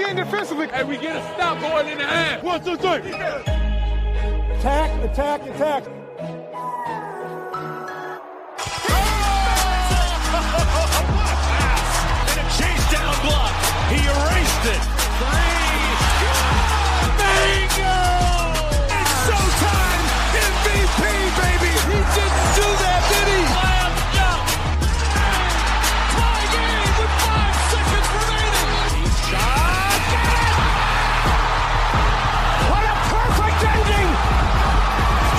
in defensively. And we get a stop going in the half. 1, 2, 3. Attack, attack, attack. And a chase down block. He erased it. 3. Bingo! It's showtime! MVP, baby! He didn't do that, did he? Lamb jump! Tie game with 5 seconds remaining! He shot! What a perfect ending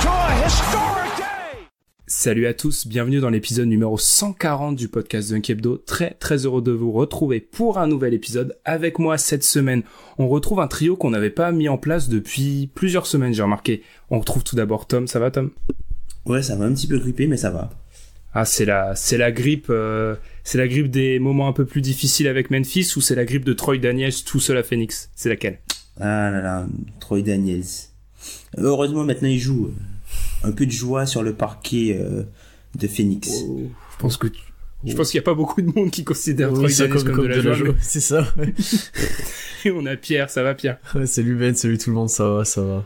to a historic day! Salut à tous, bienvenue dans l'épisode numéro 140 du podcast Dunk Hebdo. Très heureux de vous retrouver pour un nouvel épisode. Avec moi cette semaine, on retrouve un trio qu'on n'avait pas mis en place depuis plusieurs semaines, j'ai remarqué. On retrouve tout d'abord Tom, ça va Tom ? Ouais, ça va un petit peu grippé, mais ça va. Ah, c'est la grippe des moments un peu plus difficiles avec Memphis, ou c'est la grippe de Troy Daniels tout seul à Phoenix ? C'est laquelle ? Ah là là, Troy Daniels. Heureusement maintenant il joue. Un peu de joie sur le parquet de Phoenix. Oh, je pense qu'il n'y a pas beaucoup de monde qui considère Troy Daniels comme de la joie. C'est ça. Ouais. Et on a Pierre, ça va Pierre ? Ouais, salut Ben, salut tout le monde, ça va.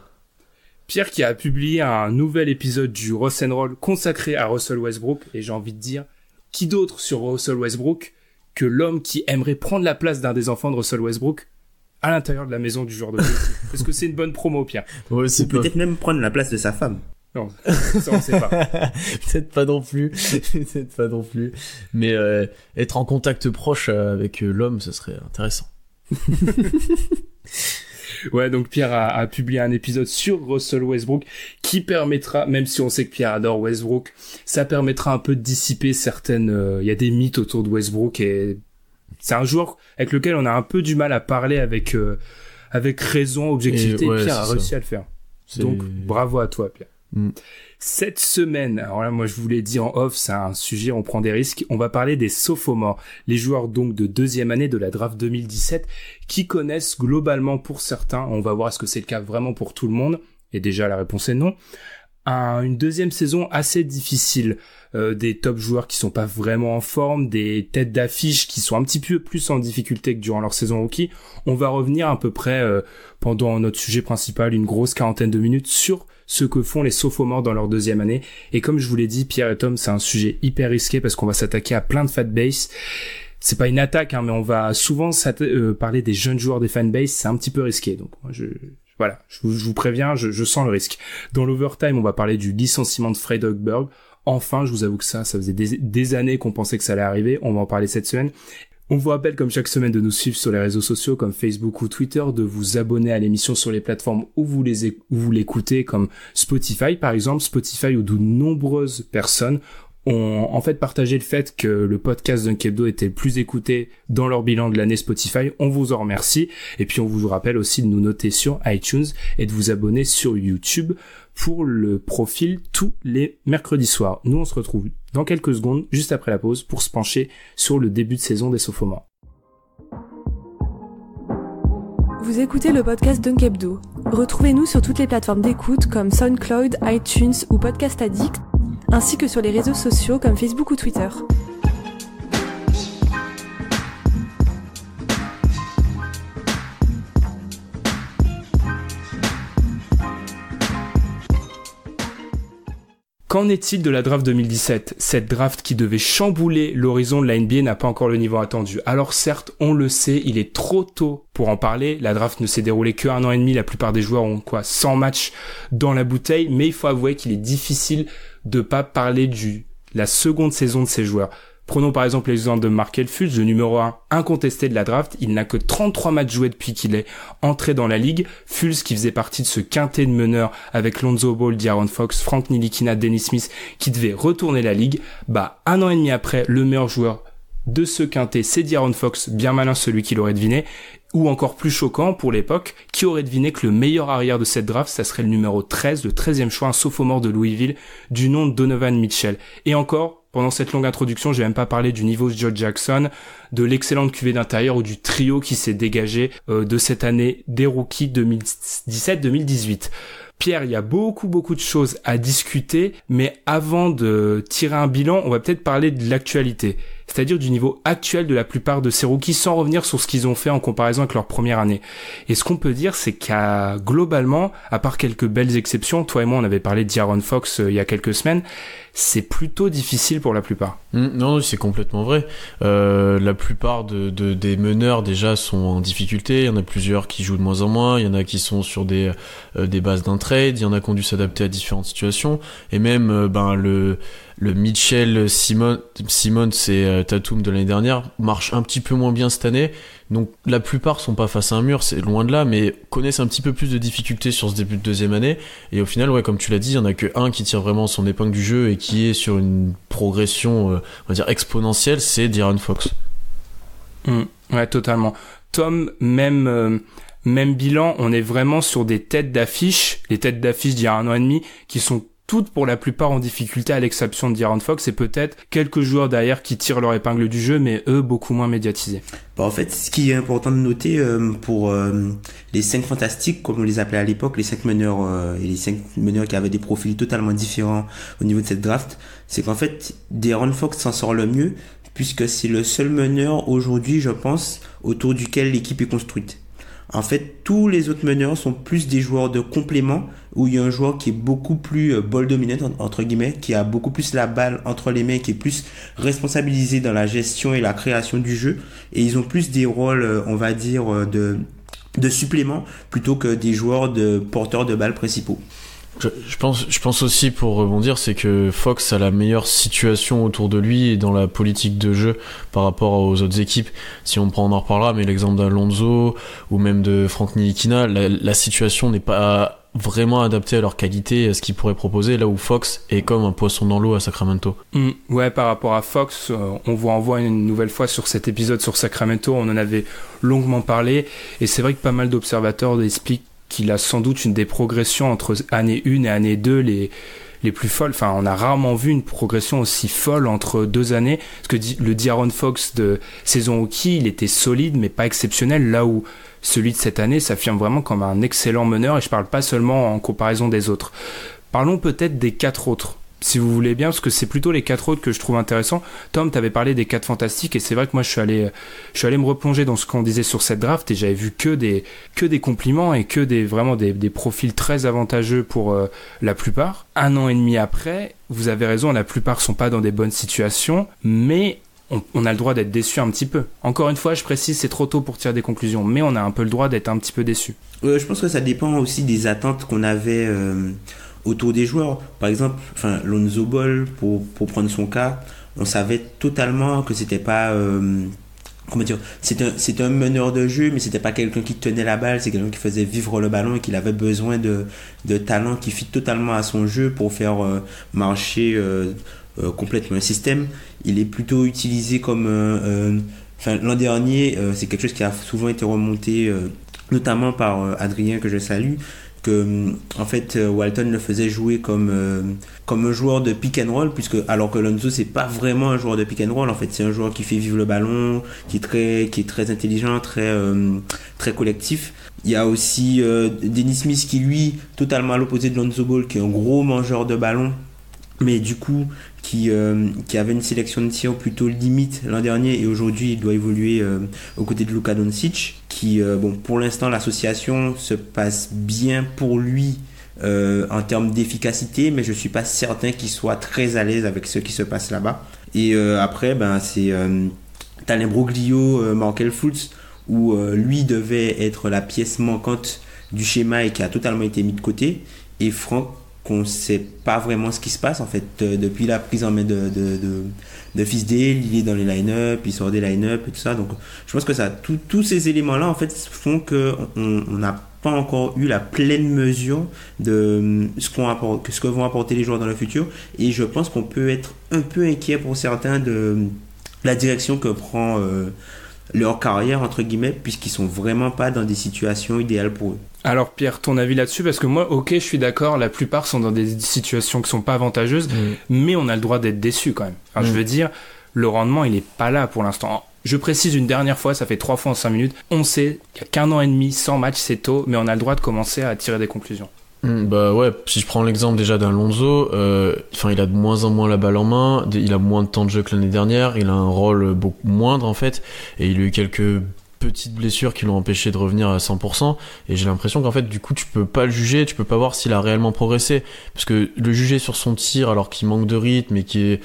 Pierre qui a publié un nouvel épisode du Ross & Roll consacré à Russell Westbrook, et j'ai envie de dire, qui d'autre sur Russell Westbrook que l'homme qui aimerait prendre la place d'un des enfants de Russell Westbrook à l'intérieur de la maison du joueur de foot. Est-ce que c'est une bonne promo, Pierre ? Ouais, c'est Ou peut-être même prendre la place de sa femme. Non, ça on sait pas. Peut-être pas non plus. Mais être en contact proche avec l'homme, ce serait intéressant. Ouais, donc Pierre a publié un épisode sur Russell Westbrook qui permettra, même si on sait que Pierre adore Westbrook, ça permettra un peu de dissiper certaines... Il y a des mythes autour de Westbrook, et c'est un joueur avec lequel on a un peu du mal à parler avec raison, objectivité, et Pierre a réussi à le faire. Donc bravo à toi Pierre. Cette semaine, alors là moi je vous l'ai dit en off, c'est un sujet, on prend des risques, on va parler des sophomores, les joueurs donc de deuxième année de la draft 2017 qui connaissent globalement pour certains, on va voir est-ce que c'est le cas vraiment pour tout le monde, et déjà la réponse est non, une deuxième saison assez difficile, des top joueurs qui sont pas vraiment en forme, des têtes d'affiche qui sont un petit peu plus en difficulté que durant leur saison rookie. On va revenir à peu près pendant notre sujet principal, une grosse 40aine de minutes sur ce que font les sophomores dans leur deuxième année. Et comme je vous l'ai dit, Pierre et Tom, c'est un sujet hyper risqué parce qu'on va s'attaquer à plein de fanbase. C'est pas une attaque, hein, mais on va souvent parler des jeunes joueurs des fanbase, c'est un petit peu risqué. Donc moi, je vous préviens, je sens le risque. Dans l'overtime, on va parler du licenciement de Fred Hoiberg. Enfin, je vous avoue que ça faisait des années qu'on pensait que ça allait arriver. On va en parler cette semaine. On vous rappelle, comme chaque semaine, de nous suivre sur les réseaux sociaux comme Facebook ou Twitter, de vous abonner à l'émission sur les plateformes où vous l'écoutez, comme Spotify, par exemple. Spotify, où de nombreuses personnes ont en fait partagé le fait que le podcast Dunk Hebdo était le plus écouté dans leur bilan de l'année Spotify. On vous en remercie. Et puis on vous rappelle aussi de nous noter sur iTunes et de vous abonner sur YouTube pour le profil tous les mercredis soirs. Nous on se retrouve dans quelques secondes, juste après la pause, pour se pencher sur le début de saison des sophomores. Vous écoutez le podcast Dunk Hebdo. Retrouvez-nous sur toutes les plateformes d'écoute comme SoundCloud, iTunes ou Podcast Addict, ainsi que sur les réseaux sociaux comme Facebook ou Twitter. Qu'en est-il de la draft 2017 ? Cette draft qui devait chambouler l'horizon de la NBA n'a pas encore le niveau attendu. Alors certes, on le sait, il est trop tôt pour en parler. La draft ne s'est déroulée que 1 an et demi. La plupart des joueurs ont 100 matchs dans la bouteille. Mais il faut avouer qu'il est difficile de pas parler de la seconde saison de ces joueurs. Prenons par exemple l'exemple de Markelle Fultz, le numéro 1 incontesté de la draft. Il n'a que 33 matchs joués depuis qu'il est entré dans la ligue. Fultz qui faisait partie de ce quintet de meneurs avec Lonzo Ball, De'Aaron Fox, Frank Ntilikina, Dennis Smith qui devait retourner la ligue. 1 an et demi après, le meilleur joueur de ce quintet, c'est De'Aaron Fox, bien malin celui qui l'aurait deviné. Ou encore plus choquant pour l'époque, qui aurait deviné que le meilleur arrière de cette draft, ça serait le numéro 13, le 13e choix, un sophomore de Louisville, du nom de Donovan Mitchell. Et encore, pendant cette longue introduction, j'ai même pas parlé du niveau de Joe Jackson, de l'excellente cuvée d'intérieur ou du trio qui s'est dégagé de cette année des rookies 2017-2018. Pierre, il y a beaucoup de choses à discuter, mais avant de tirer un bilan, on va peut-être parler de l'actualité. c'est-à-dire du niveau actuel de la plupart de ces rookies, sans revenir sur ce qu'ils ont fait en comparaison avec leur première année. Et ce qu'on peut dire, c'est qu'à globalement, à part quelques belles exceptions, toi et moi on avait parlé de De'Aaron Fox il y a quelques semaines, c'est plutôt difficile pour la plupart. Non, c'est complètement vrai. La plupart des meneurs déjà sont en difficulté. Il y en a plusieurs qui jouent de moins en moins. Il y en a qui sont sur des bases d'un trade. Il y en a qui ont dû s'adapter à différentes situations. Et même le Mitchell, Simmons et Tatum de l'année dernière marche un petit peu moins bien cette année. Donc la plupart sont pas face à un mur, c'est loin de là, mais connaissent un petit peu plus de difficultés sur ce début de deuxième année. Et au final, ouais, comme tu l'as dit, il y en a que un qui tire vraiment son épingle du jeu et qui est sur une progression, on va dire exponentielle, c'est De'Aaron Fox. Ouais, totalement. Tom, même bilan, on est vraiment sur des têtes d'affiche, les têtes d'affiche d'il y a 1 an et demi, qui sont toutes pour la plupart en difficulté à l'exception de De'Aaron Fox et peut-être quelques joueurs derrière qui tirent leur épingle du jeu, mais eux beaucoup moins médiatisés. En fait, ce qui est important de noter pour les 5 fantastiques, comme on les appelait à l'époque, les 5 meneurs et les 5 meneurs qui avaient des profils totalement différents au niveau de cette draft, c'est qu'en fait, De'Aaron Fox s'en sort le mieux puisque c'est le seul meneur aujourd'hui, je pense, autour duquel l'équipe est construite. En fait, tous les autres meneurs sont plus des joueurs de complément où il y a un joueur qui est beaucoup plus ball dominant, entre guillemets, qui a beaucoup plus la balle entre les mains, qui est plus responsabilisé dans la gestion et la création du jeu. Et ils ont plus des rôles, on va dire, de supplément plutôt que des joueurs de porteurs de balles principaux. Je pense aussi, pour rebondir, c'est que Fox a la meilleure situation autour de lui et dans la politique de jeu par rapport aux autres équipes. Si on en reparlera, mais l'exemple d'Alonso ou même de Frank Ntilikina, la situation n'est pas vraiment adaptée à leur qualité et à ce qu'ils pourraient proposer, là où Fox est comme un poisson dans l'eau à Sacramento. Ouais, par rapport à Fox, on vous renvoie une nouvelle fois sur cet épisode sur Sacramento, on en avait longuement parlé, et c'est vrai que pas mal d'observateurs expliquent qu'il a sans doute une des progressions entre année 1 et année 2 les plus folles. Enfin, on a rarement vu une progression aussi folle entre 2 années. Parce que le De'Aaron Fox de saison rookie, il était solide, mais pas exceptionnel. Là où celui de cette année s'affirme vraiment comme un excellent meneur. Et je parle pas seulement en comparaison des autres. Parlons peut-être des 4 autres, si vous voulez bien, parce que c'est plutôt les 4 autres que je trouve intéressants. Tom, t'avais parlé des 4 fantastiques, et c'est vrai que moi je suis allé me replonger dans ce qu'on disait sur cette draft, et j'avais vu que des compliments et que des profils très avantageux pour la plupart. 1 an et demi après, vous avez raison, la plupart sont pas dans des bonnes situations, mais on a le droit d'être déçu un petit peu. Encore une fois, je précise, c'est trop tôt pour tirer des conclusions, mais on a un peu le droit d'être un petit peu déçu. Je pense que ça dépend aussi des attentes qu'on avait autour des joueurs. Par exemple, Lonzo Ball, pour prendre son cas, on savait totalement que c'était pas c'était un meneur de jeu, mais c'était pas quelqu'un qui tenait la balle, c'est quelqu'un qui faisait vivre le ballon et qu'il avait besoin de talent qui fit totalement à son jeu pour faire marcher complètement un système. Il est plutôt utilisé comme l'an dernier, c'est quelque chose qui a souvent été remonté notamment par Adrien, que je salue, que en fait Walton le faisait jouer comme un joueur de pick and roll, puisque alors que Lonzo c'est pas vraiment un joueur de pick and roll, en fait c'est un joueur qui fait vivre le ballon, qui est très intelligent, très collectif. Il y a aussi Dennis Smith qui lui totalement à l'opposé de Lonzo Ball, qui est un gros mangeur de ballon, mais du coup qui avait une sélection de tir plutôt limite l'an dernier, et aujourd'hui il doit évoluer aux côtés de Luka Doncic, qui pour l'instant l'association se passe bien pour lui en termes d'efficacité, mais je suis pas certain qu'il soit très à l'aise avec ce qui se passe là-bas. Et après c'est t'as l'imbroglio Markelle Fultz, où lui devait être la pièce manquante du schéma et qui a totalement été mis de côté, et Franck, qu'on ne sait pas vraiment ce qui se passe en fait depuis la prise en main de Fisdale. Il est dans les line-up, il sort des line-up et tout ça, donc je pense que tous ces éléments là en fait font que on n'a pas encore eu la pleine mesure de ce que vont apporter les joueurs dans le futur, et je pense qu'on peut être un peu inquiet pour certains de la direction que prend leur carrière entre guillemets, puisqu'ils sont vraiment pas dans des situations idéales pour eux. Alors Pierre, ton avis là-dessus? Parce que moi, ok, je suis d'accord, la plupart sont dans des situations qui sont pas avantageuses, mais on a le droit d'être déçu quand même. Enfin, je veux dire, le rendement, il est pas là pour l'instant. Je précise une dernière fois, ça fait 3 fois en 5 minutes, on sait qu'il y a qu'1 an et demi sans match, c'est tôt, mais on a le droit de commencer à tirer des conclusions. Bah ouais, si je prends l'exemple déjà d'un Lonzo, il a de moins en moins la balle en main, il a moins de temps de jeu que l'année dernière, il a un rôle beaucoup moindre en fait, et il a eu quelques petites blessures qui l'ont empêché de revenir à 100%, et j'ai l'impression qu'en fait du coup tu peux pas le juger, tu peux pas voir s'il a réellement progressé, parce que le juger sur son tir alors qu'il manque de rythme et qui est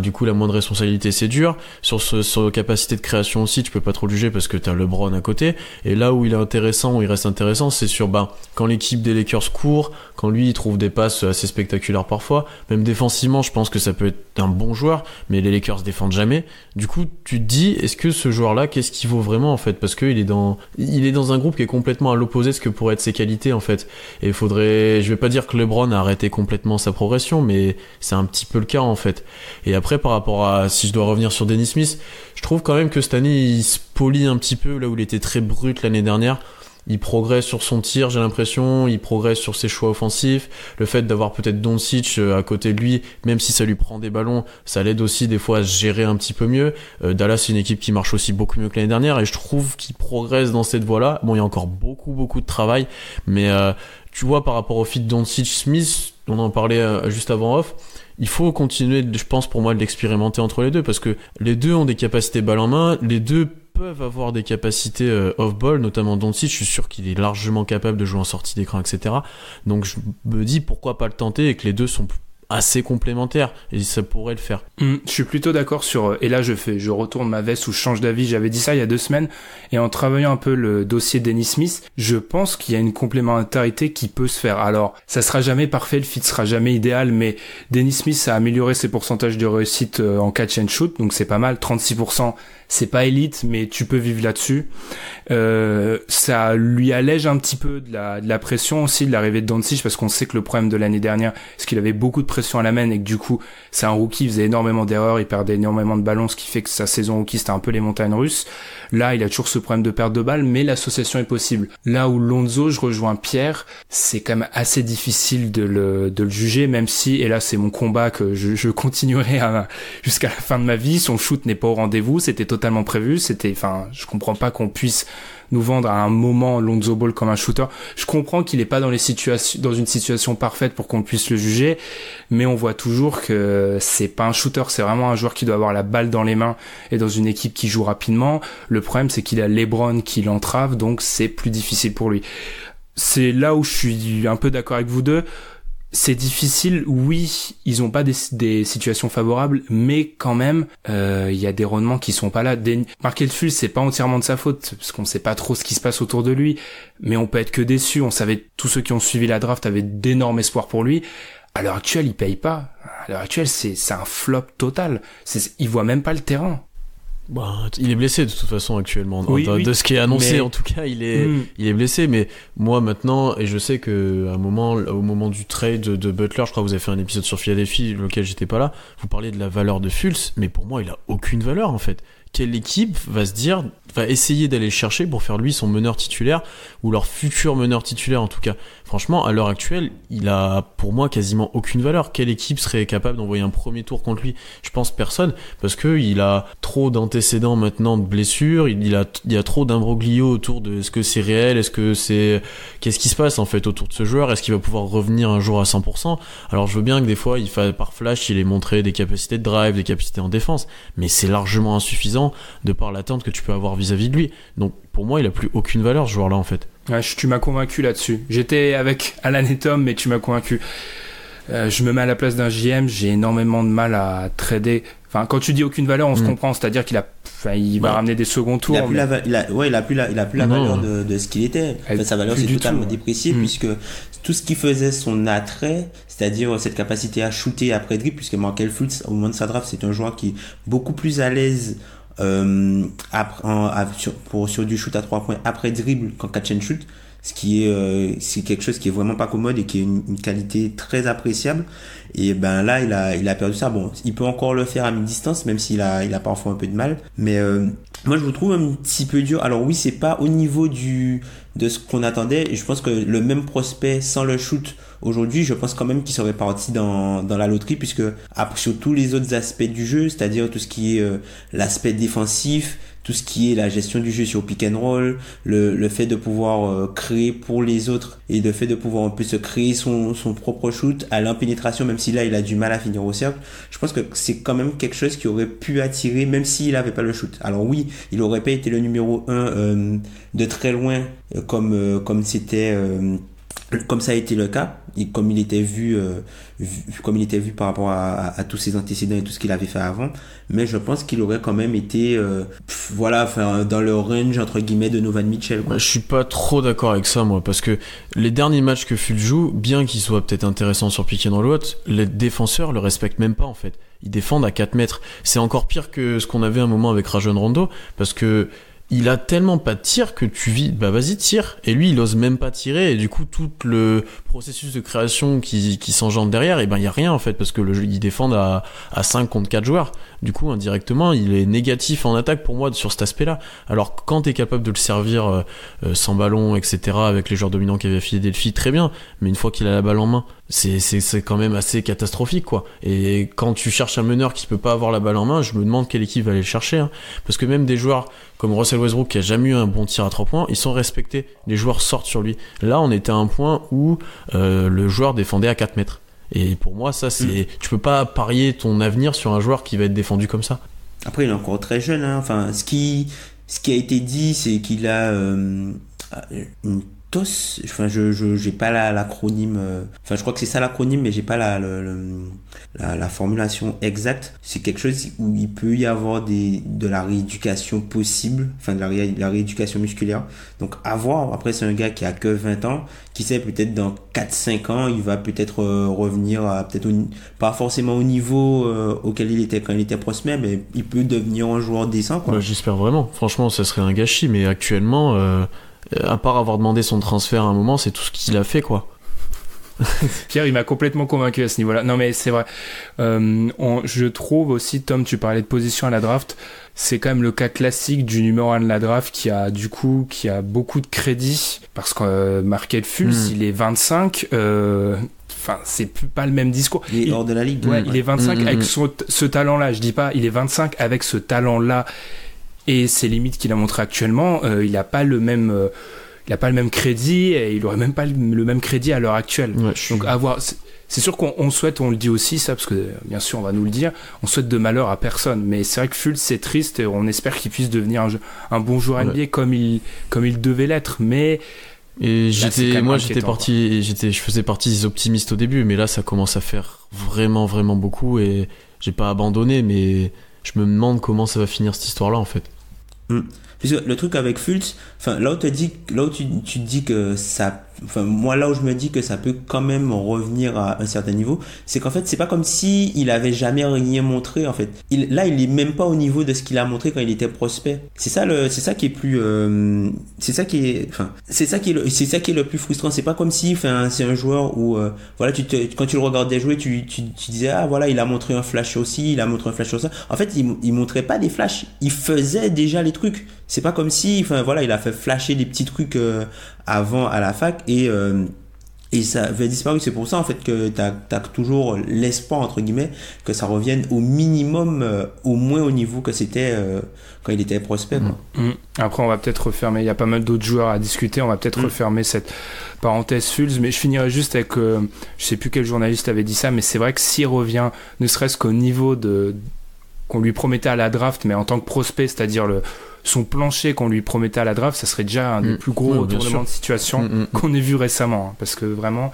du coup la moindre responsabilité, c'est dur. Sur capacité de création aussi, tu peux pas trop le juger parce que t'as LeBron à côté, et là où il est intéressant, où il reste intéressant, c'est sur quand l'équipe des Lakers court, quand lui il trouve des passes assez spectaculaires parfois, même défensivement je pense que ça peut être un bon joueur, mais les Lakers défendent jamais. Du coup tu te dis, est-ce que ce joueur là, qu'est-ce qu'il vaut vraiment en fait, parce qu'il est dans un groupe qui est complètement à l'opposé de ce que pourraient être ses qualités en fait, et je vais pas dire que LeBron a arrêté complètement sa progression, mais c'est un petit peu le cas en fait. Et après, par rapport à, si je dois revenir sur Dennis Smith, je trouve quand même que cette année, il se polie un petit peu, là où il était très brut l'année dernière. Il progresse sur son tir, j'ai l'impression, il progresse sur ses choix offensifs. Le fait d'avoir peut-être Doncic à côté de lui, même si ça lui prend des ballons, ça l'aide aussi des fois à se gérer un petit peu mieux. Dallas, c'est une équipe qui marche aussi beaucoup mieux que l'année dernière, et je trouve qu'il progresse dans cette voie-là. Bon, il y a encore beaucoup de travail, mais tu vois, par rapport au fit Doncic-Smith, on en parlait juste avant off, il faut continuer, je pense, pour moi, de l'expérimenter entre les deux, parce que les deux ont des capacités balle en main, les deux peuvent avoir des capacités off-ball, notamment Doncic, je suis sûr qu'il est largement capable de jouer en sortie d'écran, etc. Donc je me dis pourquoi pas le tenter, et que les deux sont assez complémentaires, et ça pourrait le faire. Je suis plutôt d'accord sur, et là je retourne ma veste ou je change d'avis, j'avais dit ça il y a 2 semaines, et en travaillant un peu le dossier Dennis Smith, je pense qu'il y a une complémentarité qui peut se faire. Alors, ça sera jamais parfait, le fit sera jamais idéal, mais Dennis Smith a amélioré ses pourcentages de réussite en catch and shoot, donc c'est pas mal, 36%, c'est pas élite, mais tu peux vivre là-dessus. Ça lui allège un petit peu de la pression aussi, de l'arrivée de Doncic, parce qu'on sait que le problème de l'année dernière, c'est qu'il avait beaucoup de pression à la main, et que du coup, c'est un rookie, il faisait énormément d'erreurs, il perdait énormément de ballons, ce qui fait que sa saison rookie, c'était un peu les montagnes russes. Là, il a toujours ce problème de perte de balles, mais l'association est possible. Là où Lonzo, je rejoins Pierre, c'est quand même assez difficile de le juger, même si, et là c'est mon combat que je continuerai jusqu'à la fin de ma vie, son shoot n'est pas au rendez-vous, c'était totalement prévu, je comprends pas qu'on puisse nous vendre à un moment Lonzo Ball comme un shooter. Je comprends qu'il est pas dans une situation parfaite pour qu'on puisse le juger, mais on voit toujours que c'est pas un shooter, c'est vraiment un joueur qui doit avoir la balle dans les mains et dans une équipe qui joue rapidement. Le problème, c'est qu'il a LeBron qui l'entrave, donc c'est plus difficile pour lui. C'est là où je suis un peu d'accord avec vous deux. C'est difficile, oui, ils ont pas des situations favorables, mais quand même, il y a des rendements qui sont pas là. Markelle Fultz, c'est pas entièrement de sa faute, parce qu'on sait pas trop ce qui se passe autour de lui, mais on peut être que déçu. On savait, tous ceux qui ont suivi la draft avaient d'énormes espoirs pour lui. À l'heure actuelle, il paye pas. À l'heure actuelle, c'est un flop total. Il voit même pas le terrain. Il est blessé de toute façon actuellement. Oui, de ce qui est annoncé, mais... en tout cas, il est blessé. Mais moi maintenant, et je sais que au moment du trade de Butler, je crois que vous avez fait un épisode sur Philadelphie, lequel j'étais pas là. Vous parliez de la valeur de Fultz, mais pour moi, il a aucune valeur en fait. Quelle équipe va essayer d'aller le chercher pour faire lui son meneur titulaire, ou leur futur meneur titulaire en tout cas? Franchement, à l'heure actuelle, il a pour moi quasiment aucune valeur. Quelle équipe serait capable d'envoyer un premier tour contre lui? Je pense personne, parce que il a trop d'antécédents maintenant de blessures, il y a trop d'imbroglio autour de est-ce que c'est réel, qu'est-ce qui se passe en fait autour de ce joueur, est-ce qu'il va pouvoir revenir un jour à 100%? Alors je veux bien que des fois par flash il ait montré des capacités de drive, des capacités en défense, mais c'est largement insuffisant de par l'attente que tu peux avoir vis-à-vis de lui. Donc pour moi il a plus aucune valeur ce joueur là en fait. Ouais, tu m'as convaincu là-dessus. J'étais avec Alan et Tom, mais tu m'as convaincu. Je me mets à la place d'un JM, j'ai énormément de mal à trader. Enfin, quand tu dis aucune valeur, on se comprend, c'est-à-dire qu'il va ramener des seconds tours. Il a plus la valeur de ce qu'il était. En fait, sa valeur c'est totalement dépréciée, puisque tout ce qui faisait son attrait, c'est-à-dire cette capacité à shooter après dribble, puisque Markelle Fultz au moment de sa draft, c'est un joueur qui est beaucoup plus à l'aise sur du shoot à 3 points après dribble qu'en catch and shoot, ce qui est c'est quelque chose qui est vraiment pas commode et qui est une qualité très appréciable. Et ben là il a perdu ça. Bon, il peut encore le faire à mi-distance, même s'il a parfois un peu de mal, mais moi je vous trouve un petit peu dur. Alors oui, c'est pas au niveau de ce qu'on attendait, et je pense que le même prospect sans le shoot aujourd'hui, je pense quand même qu'il serait parti dans la loterie, puisque sur tous les autres aspects du jeu, c'est-à-dire tout ce qui est l'aspect défensif, tout ce qui est la gestion du jeu sur pick and roll, le fait de pouvoir créer pour les autres et le fait de pouvoir un peu se créer son propre shoot à l'impénétration, même si là il a du mal à finir au cercle. Je pense que c'est quand même quelque chose qui aurait pu attirer, même s'il avait pas le shoot. Alors oui, il aurait pas été le numéro 1 de très loin comme ça a été le cas, et comme il était vu par rapport à tous ses antécédents et tout ce qu'il avait fait avant, mais je pense qu'il aurait quand même été dans le range entre guillemets de Donovan Mitchell, quoi. Je suis pas trop d'accord avec ça, moi, parce que les derniers matchs que Fultz joue, bien qu'ils soient peut-être intéressants sur pick and roll, les défenseurs le respectent même pas, en fait. Ils défendent à 4 mètres. C'est encore pire que ce qu'on avait un moment avec Rajon Rondo, parce que il a tellement pas de tir que tu vis, vas-y, tire. Et lui, il ose même pas tirer. Et du coup, tout le processus de création qui s'engendre derrière, il y a rien, en fait, parce que ils défendent à 5 contre 4 joueurs. Du coup, indirectement, il est négatif en attaque pour moi sur cet aspect-là. Alors, quand t'es capable de le servir sans ballon, etc., avec les joueurs dominants qu'avait Philadelphie, très bien. Mais une fois qu'il a la balle en main, c'est quand même assez catastrophique, quoi. Et quand tu cherches un meneur qui peut pas avoir la balle en main, je me demande quelle équipe va aller le chercher, hein. Parce que même des joueurs comme Russell Westbrook, qui a jamais eu un bon tir à 3 points, ils sont respectés. Les joueurs sortent sur lui. Là, on était à un point où le joueur défendait à 4 mètres. Et pour moi, ça, tu peux pas parier ton avenir sur un joueur qui va être défendu comme ça. Après, il est encore très jeune, hein. Enfin, ce qui a été dit, c'est qu'il a une TOS. Enfin, j'ai pas l'acronyme. Enfin, je crois que c'est ça l'acronyme, mais j'ai pas la formulation exacte. C'est quelque chose où il peut y avoir de la rééducation possible, enfin de la rééducation musculaire. Donc à voir. Après, c'est un gars qui a que 20 ans, qui sait, peut-être dans 4-5 ans, il va peut-être revenir à pas forcément au niveau auquel il était quand il était prospect, mais il peut devenir un joueur décent, quoi. J'espère vraiment. Franchement, ça serait un gâchis, mais actuellement, à part avoir demandé son transfert à un moment, c'est tout ce qu'il a fait, quoi. Pierre, il m'a complètement convaincu à ce niveau-là. Non, mais c'est vrai. Je trouve aussi, Tom, tu parlais de position à la draft. C'est quand même le cas classique du numéro 1 de la draft qui a beaucoup de crédit, parce que Markelle Fultz, il est 25. Enfin, c'est pas le même discours. Il est hors de la ligue. Ouais, il est 25 avec ce talent-là. Je dis pas, il est 25 avec ce talent-là et ses limites qu'il a montré actuellement. Il a pas le même crédit, et il aurait même pas le même crédit à l'heure actuelle. Ouais, donc à voir. C'est sûr qu'on souhaite, on le dit aussi ça, parce que bien sûr on va nous le dire, on souhaite de malheur à personne, mais c'est vrai que Fultz, c'est triste, et on espère qu'il puisse devenir un bon joueur NBA comme il devait l'être, mais et je faisais partie des optimistes au début, mais là ça commence à faire vraiment vraiment beaucoup, et j'ai pas abandonné, mais je me demande comment ça va finir cette histoire là, en fait. Puisque le truc avec Fultz, enfin là où tu dis que ça, enfin moi là où je me dis que ça peut quand même revenir à un certain niveau, c'est qu'en fait c'est pas comme si il avait jamais rien montré, en fait. Il est même pas au niveau de ce qu'il a montré quand il était prospect. C'est ça qui est le plus frustrant. C'est pas comme si, enfin, c'est un joueur où voilà, quand tu le regardais jouer, tu disais, ah voilà, il a montré un flash aussi, il a montré un flash sur ça. En fait, il montrait pas des flashs, il faisait déjà les trucs. C'est pas comme si, enfin voilà, il a fait flasher des petits trucs avant à la fac, et ça avait disparu. C'est pour ça en fait que t'as toujours l'espoir, entre guillemets, que ça revienne au minimum, au moins au niveau que c'était quand il était prospect, quoi. Après, on va peut-être refermer, il y a pas mal d'autres joueurs à discuter, on va peut-être refermer cette parenthèse Fultz, mais je finirai juste avec je sais plus quel journaliste avait dit ça, mais c'est vrai que s'il revient, ne serait-ce qu'au niveau qu'on lui promettait à la draft, mais en tant que prospect, c'est-à-dire son plancher qu'on lui promettait à la draft, ça serait déjà un des plus gros retournements de situation qu'on ait vu récemment, hein, parce que vraiment,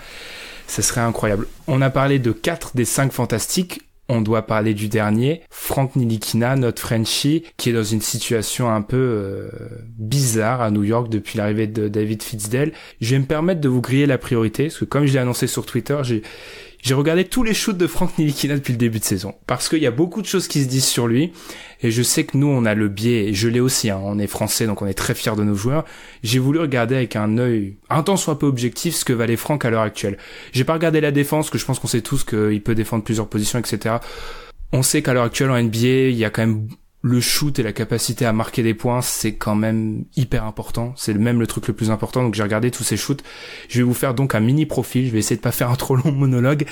ça serait incroyable. On a parlé de 4 des 5 fantastiques, on doit parler du dernier, Frank Ntilikina, notre Frenchie, qui est dans une situation un peu bizarre à New York depuis l'arrivée de David Fitzdale. Je vais me permettre de vous griller la priorité, parce que comme je l'ai annoncé sur Twitter, j'ai regardé tous les shoots de Frank Ntilikina depuis le début de saison, parce qu'il y a beaucoup de choses qui se disent sur lui, et je sais que nous, on a le biais, et je l'ai aussi, hein, on est français, donc on est très fiers de nos joueurs. J'ai voulu regarder avec un œil un tant soit peu objectif ce que valait Frank à l'heure actuelle. J'ai pas regardé la défense, que je pense qu'on sait tous qu'il peut défendre plusieurs positions, etc. On sait qu'à l'heure actuelle en NBA, il y a quand même le shoot et la capacité à marquer des points, c'est quand même hyper important. C'est même le truc le plus important. Donc j'ai regardé tous ces shoots. Je vais vous faire donc un mini profil. Je vais essayer de pas faire un trop long monologue,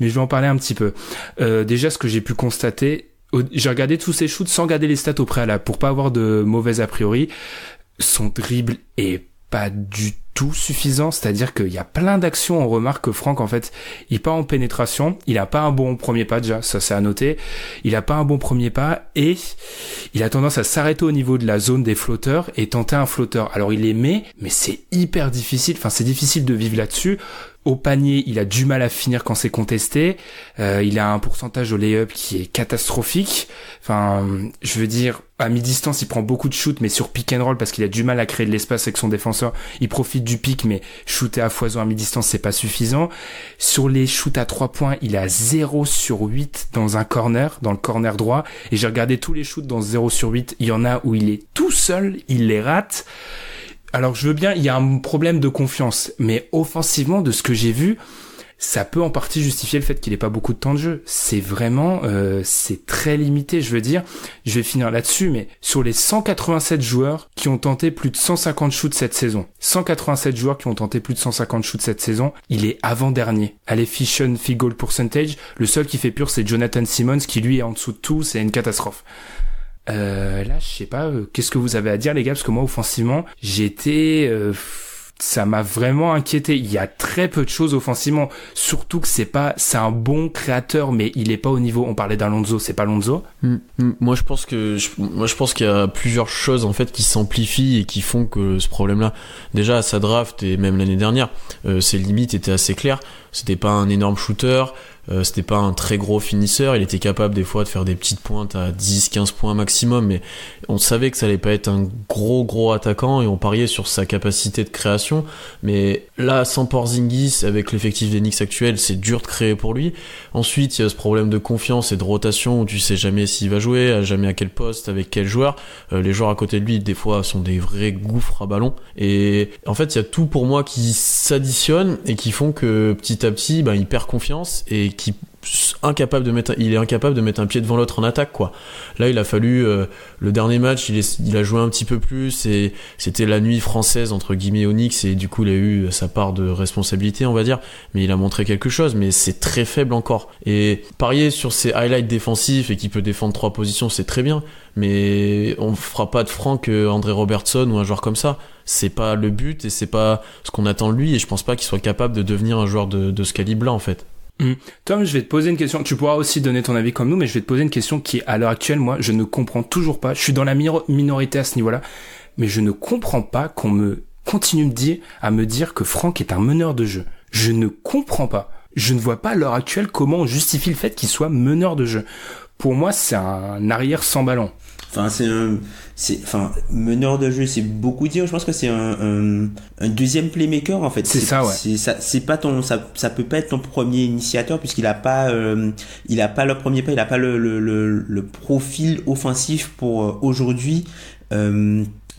mais je vais en parler un petit peu. Déjà, ce que j'ai pu constater, j'ai regardé tous ses shoots sans regarder les stats au préalable pour pas avoir de mauvais a priori. Son dribble est pas du tout suffisant, c'est-à-dire qu'il y a plein d'actions, on remarque que Franck, en fait, il part en pénétration, il a pas un bon premier pas déjà, ça c'est à noter, il a pas un bon premier pas, et il a tendance à s'arrêter au niveau de la zone des flotteurs et tenter un flotteur. Alors il les met, mais c'est hyper difficile, c'est difficile de vivre là-dessus. Au panier, il a du mal à finir quand c'est contesté. Il a un pourcentage au lay-up qui est catastrophique. Je veux dire, à mi-distance, il prend beaucoup de shoots, mais sur pick and roll, parce qu'il a du mal à créer de l'espace avec son défenseur, il profite du pick, mais shooter à foison à mi-distance, c'est pas suffisant. Sur les shoots à 3 points, il a 0 sur 8 dans un corner, dans le corner droit. Et j'ai regardé tous les shoots dans 0 sur 8. Il y en a où il est tout seul, il les rate. Alors je veux bien, il y a un problème de confiance, mais offensivement, de ce que j'ai vu, ça peut en partie justifier le fait qu'il ait pas beaucoup de temps de jeu. C'est vraiment, c'est très limité, je veux dire. Je vais finir là-dessus, mais sur les 187 joueurs qui ont tenté plus de 150 shoots cette saison, 187 joueurs qui ont tenté plus de 150 shoots cette saison, il est avant-dernier. À l'efficient field goal percentage, le seul qui fait pur, c'est Jonathan Simmons, qui lui est en dessous de tout, c'est une catastrophe. Là, je sais pas, qu'est-ce que vous avez à dire, les gars, parce que moi, offensivement, ça m'a vraiment inquiété. Il y a très peu de choses offensivement, surtout que c'est un bon créateur, mais il est pas au niveau. On parlait d'Alonso, c'est pas Alonso. Moi, je pense qu'il y a plusieurs choses en fait qui s'amplifient et qui font que ce problème-là, déjà à sa draft et même l'année dernière, ses limites étaient assez claires. C'était pas un énorme shooter. C'était pas un très gros finisseur, il était capable des fois de faire des petites pointes à 10-15 points maximum, mais on savait que ça allait pas être un gros attaquant et on pariait sur sa capacité de création. Mais là, sans Porzingis, avec l'effectif des Knicks actuel, c'est dur de créer pour lui. Ensuite, il y a ce problème de confiance et de rotation où tu sais jamais s'il va jouer, jamais à quel poste, avec quel joueur. Les joueurs à côté de lui, des fois, sont des vrais gouffres à ballon. Et en fait, il y a tout pour moi qui s'additionne et qui font que petit à petit, il perd confiance et il est incapable de mettre un pied devant l'autre en attaque, quoi. Là, il a fallu le dernier match, il a joué un petit peu plus et c'était la nuit française entre guillemets aux Knicks et du coup, il a eu sa part de responsabilité, on va dire, mais il a montré quelque chose, mais c'est très faible encore. Et parier sur ses highlights défensifs et qu'il peut défendre 3 positions, c'est très bien, mais on fera pas de Franck André Robertson ou un joueur comme ça. C'est pas le but et c'est pas ce qu'on attend de lui et je pense pas qu'il soit capable de devenir un joueur de ce calibre-là, en fait. Tom, je vais te poser une question. Tu pourras aussi donner ton avis comme nous, mais je vais te poser une question qui, à l'heure actuelle, moi, je ne comprends toujours pas. Je suis dans la minorité à ce niveau-là, mais je ne comprends pas qu'on me continue à me dire que Franck est un meneur de jeu. Je ne comprends pas. Je ne vois pas à l'heure actuelle comment on justifie le fait qu'il soit meneur de jeu. Pour moi, c'est un arrière sans ballon. Meneur de jeu, c'est beaucoup dire. Je pense que c'est un deuxième playmaker, en fait. C'est ça, ouais. C'est pas ça peut pas être ton premier initiateur puisqu'il a pas le premier pas, il a pas le profil offensif pour aujourd'hui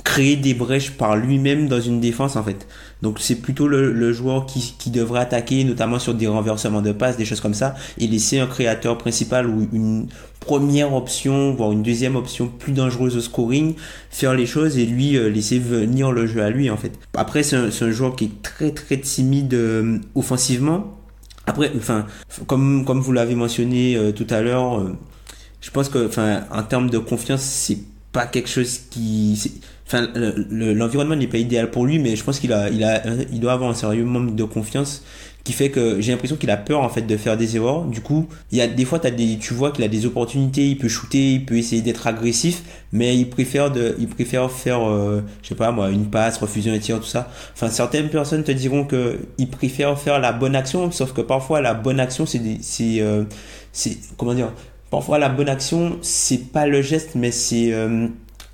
créer des brèches par lui-même dans une défense, en fait. Donc c'est plutôt le joueur qui devrait attaquer, notamment sur des renversements de passes, des choses comme ça, et laisser un créateur principal ou une première option, voire une deuxième option plus dangereuse au scoring, faire les choses et lui laisser venir le jeu à lui, en fait. Après, c'est un joueur qui est très très timide offensivement. Après, comme vous l'avez mentionné tout à l'heure, je pense que en termes de confiance, c'est pas quelque chose l'environnement n'est pas idéal pour lui, mais je pense il doit avoir un sérieux manque de confiance qui fait que j'ai l'impression qu'il a peur, en fait, de faire des erreurs. Du coup, il y a des fois tu vois qu'il a des opportunités, il peut shooter, il peut essayer d'être agressif, mais il préfère faire je sais pas moi, une passe, refuser un tir, tout ça. Certaines personnes te diront que il préfère faire la bonne action, sauf que parfois la bonne action parfois la bonne action, c'est pas le geste, mais c'est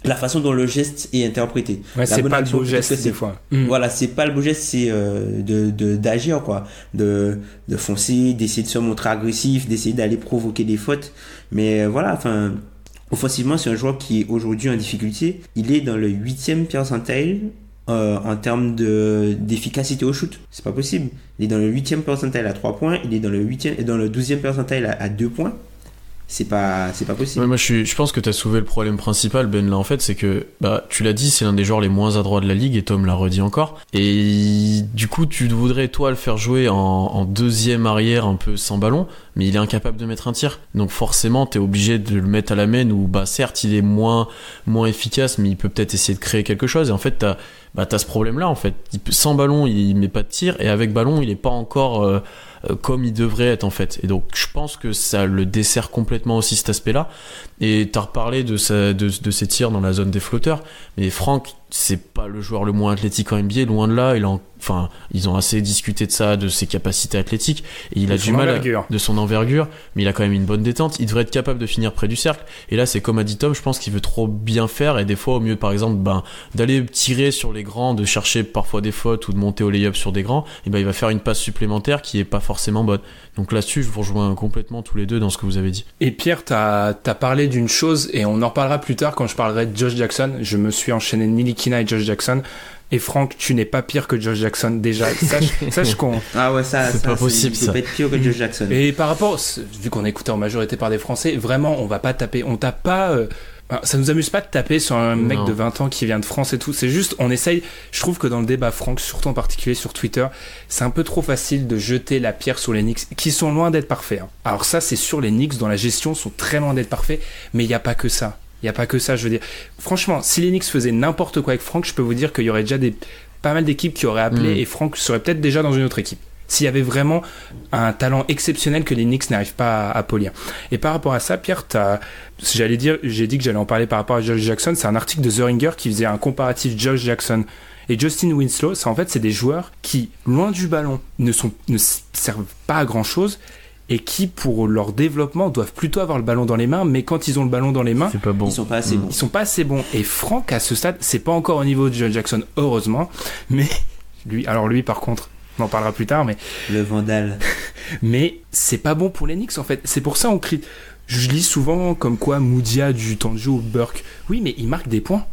la façon dont le geste est interprété. Ouais, c'est pas le beau geste des fois. Voilà, c'est pas le beau geste, c'est d'agir, quoi, de foncer, d'essayer de se montrer agressif, d'essayer d'aller provoquer des fautes. Mais voilà, offensivement, c'est un joueur qui est aujourd'hui en difficulté. Il est dans le 8e percentile en termes d'efficacité au shoot. C'est pas possible. Il est dans le 8e percentile à 3 points, il est dans le 12e percentile à 2 points. c'est pas possible. Ouais, moi je pense que t'as soulevé le problème principal, Ben, là en fait, c'est que tu l'as dit, c'est l'un des joueurs les moins adroits de la ligue, et Tom l'a redit encore, et du coup tu voudrais toi le faire jouer en deuxième arrière un peu sans ballon, mais il est incapable de mettre un tir, donc forcément t'es obligé de le mettre à la main, où certes il est moins efficace, mais il peut peut-être essayer de créer quelque chose, et en fait t'as ce problème là en fait, sans ballon il met pas de tir, et avec ballon il est pas encore comme il devrait être en fait, et donc je pense que ça le dessert complètement aussi cet aspect là. Et t'as reparlé de ses tirs dans la zone des flotteurs, mais Franck c'est pas le joueur le moins athlétique en NBA, loin de là. Ils ont assez discuté de ça, de ses capacités athlétiques, et il a du mal de son envergure, mais il a quand même une bonne détente, il devrait être capable de finir près du cercle, et là c'est comme a dit Tom, je pense qu'il veut trop bien faire, et des fois au mieux par exemple d'aller tirer sur les grands, de chercher parfois des fautes ou de monter au lay-up sur des grands, et il va faire une passe supplémentaire qui est pas forcément bonne. Donc là-dessus je vous rejoins complètement tous les deux dans ce que vous avez dit. Et Pierre, t'as parlé d'une chose, et on en reparlera plus tard quand je parlerai de Josh Jackson. Je me suis enchaîné Nilikina et Josh Jackson. Et Franck, tu n'es pas pire que Josh Jackson déjà. Sache qu'on. Ah ouais, c'est pas possible. Tu peux pas être pire que Josh Jackson. Et par rapport, vu qu'on est écouté en majorité par des Français, vraiment, on va pas taper. On tape pas. Ça nous amuse pas de taper sur un mec de 20 ans qui vient de France et tout. C'est juste, on essaye. Je trouve que dans le débat Franck, surtout en particulier sur Twitter, c'est un peu trop facile de jeter la pierre sur les Knicks, qui sont loin d'être parfaits. Alors ça, c'est sûr, les Knicks dans la gestion sont très loin d'être parfaits, mais il y a pas que ça. Il n'y a pas que ça, je veux dire. Franchement, si les Knicks faisaient n'importe quoi avec Franck, je peux vous dire qu'il y aurait déjà pas mal d'équipes qui auraient appelé et Franck serait peut-être déjà dans une autre équipe. S'il y avait vraiment un talent exceptionnel que les Knicks n'arrivent pas à polir. Et par rapport à ça, Pierre, j'ai dit que j'allais en parler par rapport à Josh Jackson. C'est un article de The Ringer qui faisait un comparatif Josh Jackson et Justin Winslow. En fait, c'est des joueurs qui, loin du ballon, ne servent pas à grand chose, et qui, pour leur développement, doivent plutôt avoir le ballon dans les mains, mais quand ils ont le ballon dans les mains, c'est pas bon. Ils sont pas assez bons. Ils sont pas assez bons. Et Franck, à ce stade, c'est pas encore au niveau de Josh Jackson, heureusement, mais lui, par contre, on en parlera plus tard, mais... Le vandale. Mais c'est pas bon pour les Knicks, en fait. C'est pour ça on crie... Je lis souvent comme quoi Moudia du temps de jeu ou Burke. Oui, mais ils marquent des points.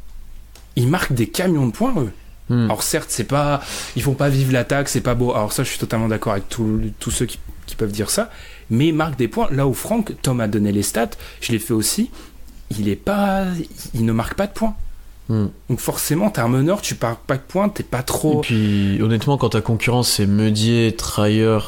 Ils marquent des camions de points, eux. Alors certes, c'est pas... Ils font pas vivre l'attaque, c'est pas beau. Alors ça, je suis totalement d'accord avec tous ceux qui peuvent dire ça, mais il marque des points. Là où Franck, Tom a donné les stats, je l'ai fait aussi, il ne marque pas de points. Donc forcément, t'es un meneur, tu marques pas de points, t'es pas trop... Et puis honnêtement, quand ta concurrence c'est Meudier, Trier,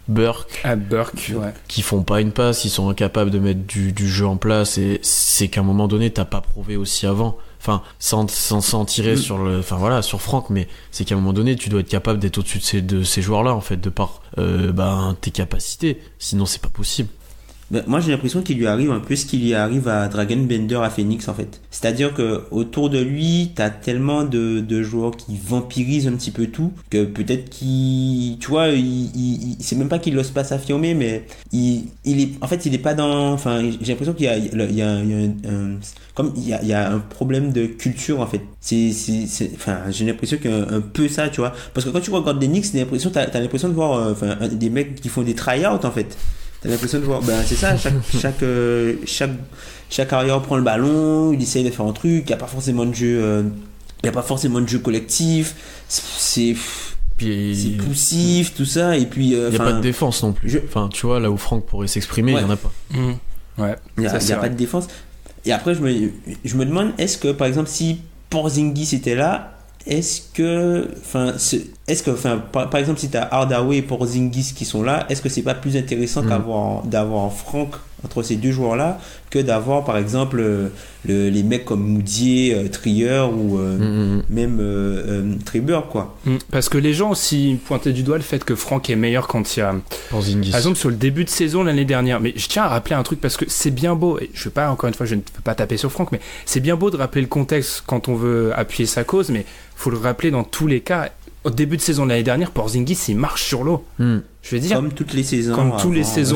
Burke, ouais, qui font pas une passe, ils sont incapables de mettre du jeu en place, et c'est qu'à un moment donné t'as pas prouvé aussi avant. Enfin, sans tirer sur sur Franck, mais c'est qu'à un moment donné tu dois être capable d'être au-dessus de ces joueurs-là, en fait, de par tes capacités, sinon c'est pas possible. Moi j'ai l'impression qu'il lui arrive un peu ce qui lui arrive à Dragan Bender à Phoenix, en fait. C'est-à-dire que autour de lui, t'as tellement de joueurs qui vampirisent un petit peu tout, que peut-être qu'il, tu vois, c'est même pas qu'il n'ose pas s'affirmer, mais il est pas dans, enfin, j'ai l'impression qu'il y a un problème de culture, en fait. J'ai l'impression qu'il y a un peu ça, tu vois. Parce que quand tu regardes les Knicks, t'as l'impression de voir, des mecs qui font des try-out, en fait. T'as l'impression de voir, c'est ça, chaque arrière prend le ballon, il essaye de faire un truc, il n'y a pas forcément de jeu, collectif, c'est poussif, tout ça, et puis... il n'y a pas de défense non plus. Tu vois, là où Franck pourrait s'exprimer, il n'y en a pas. Ouais. Il n'y a pas de défense. Et après, je me demande, est-ce que, par exemple, si Porzingis était là, par exemple, si t'as Hardaway et Porzingis qui sont là, est-ce que c'est pas plus intéressant d'avoir un Franck entre ces deux joueurs-là que d'avoir, par exemple, les mecs comme Moudier, Trier ou même Triber, quoi. Parce que les gens aussi pointaient du doigt le fait que Franck est meilleur quand il y a Porzingis. Par exemple, sur le début de saison l'année dernière. Mais je tiens à rappeler un truc parce que c'est bien beau, et je ne veux pas taper sur Franck, mais c'est bien beau de rappeler le contexte quand on veut appuyer sa cause, mais faut le rappeler dans tous les cas. Au début de saison de l'année dernière, Porzingis il marche sur l'eau. Je veux dire, comme toutes les saisons.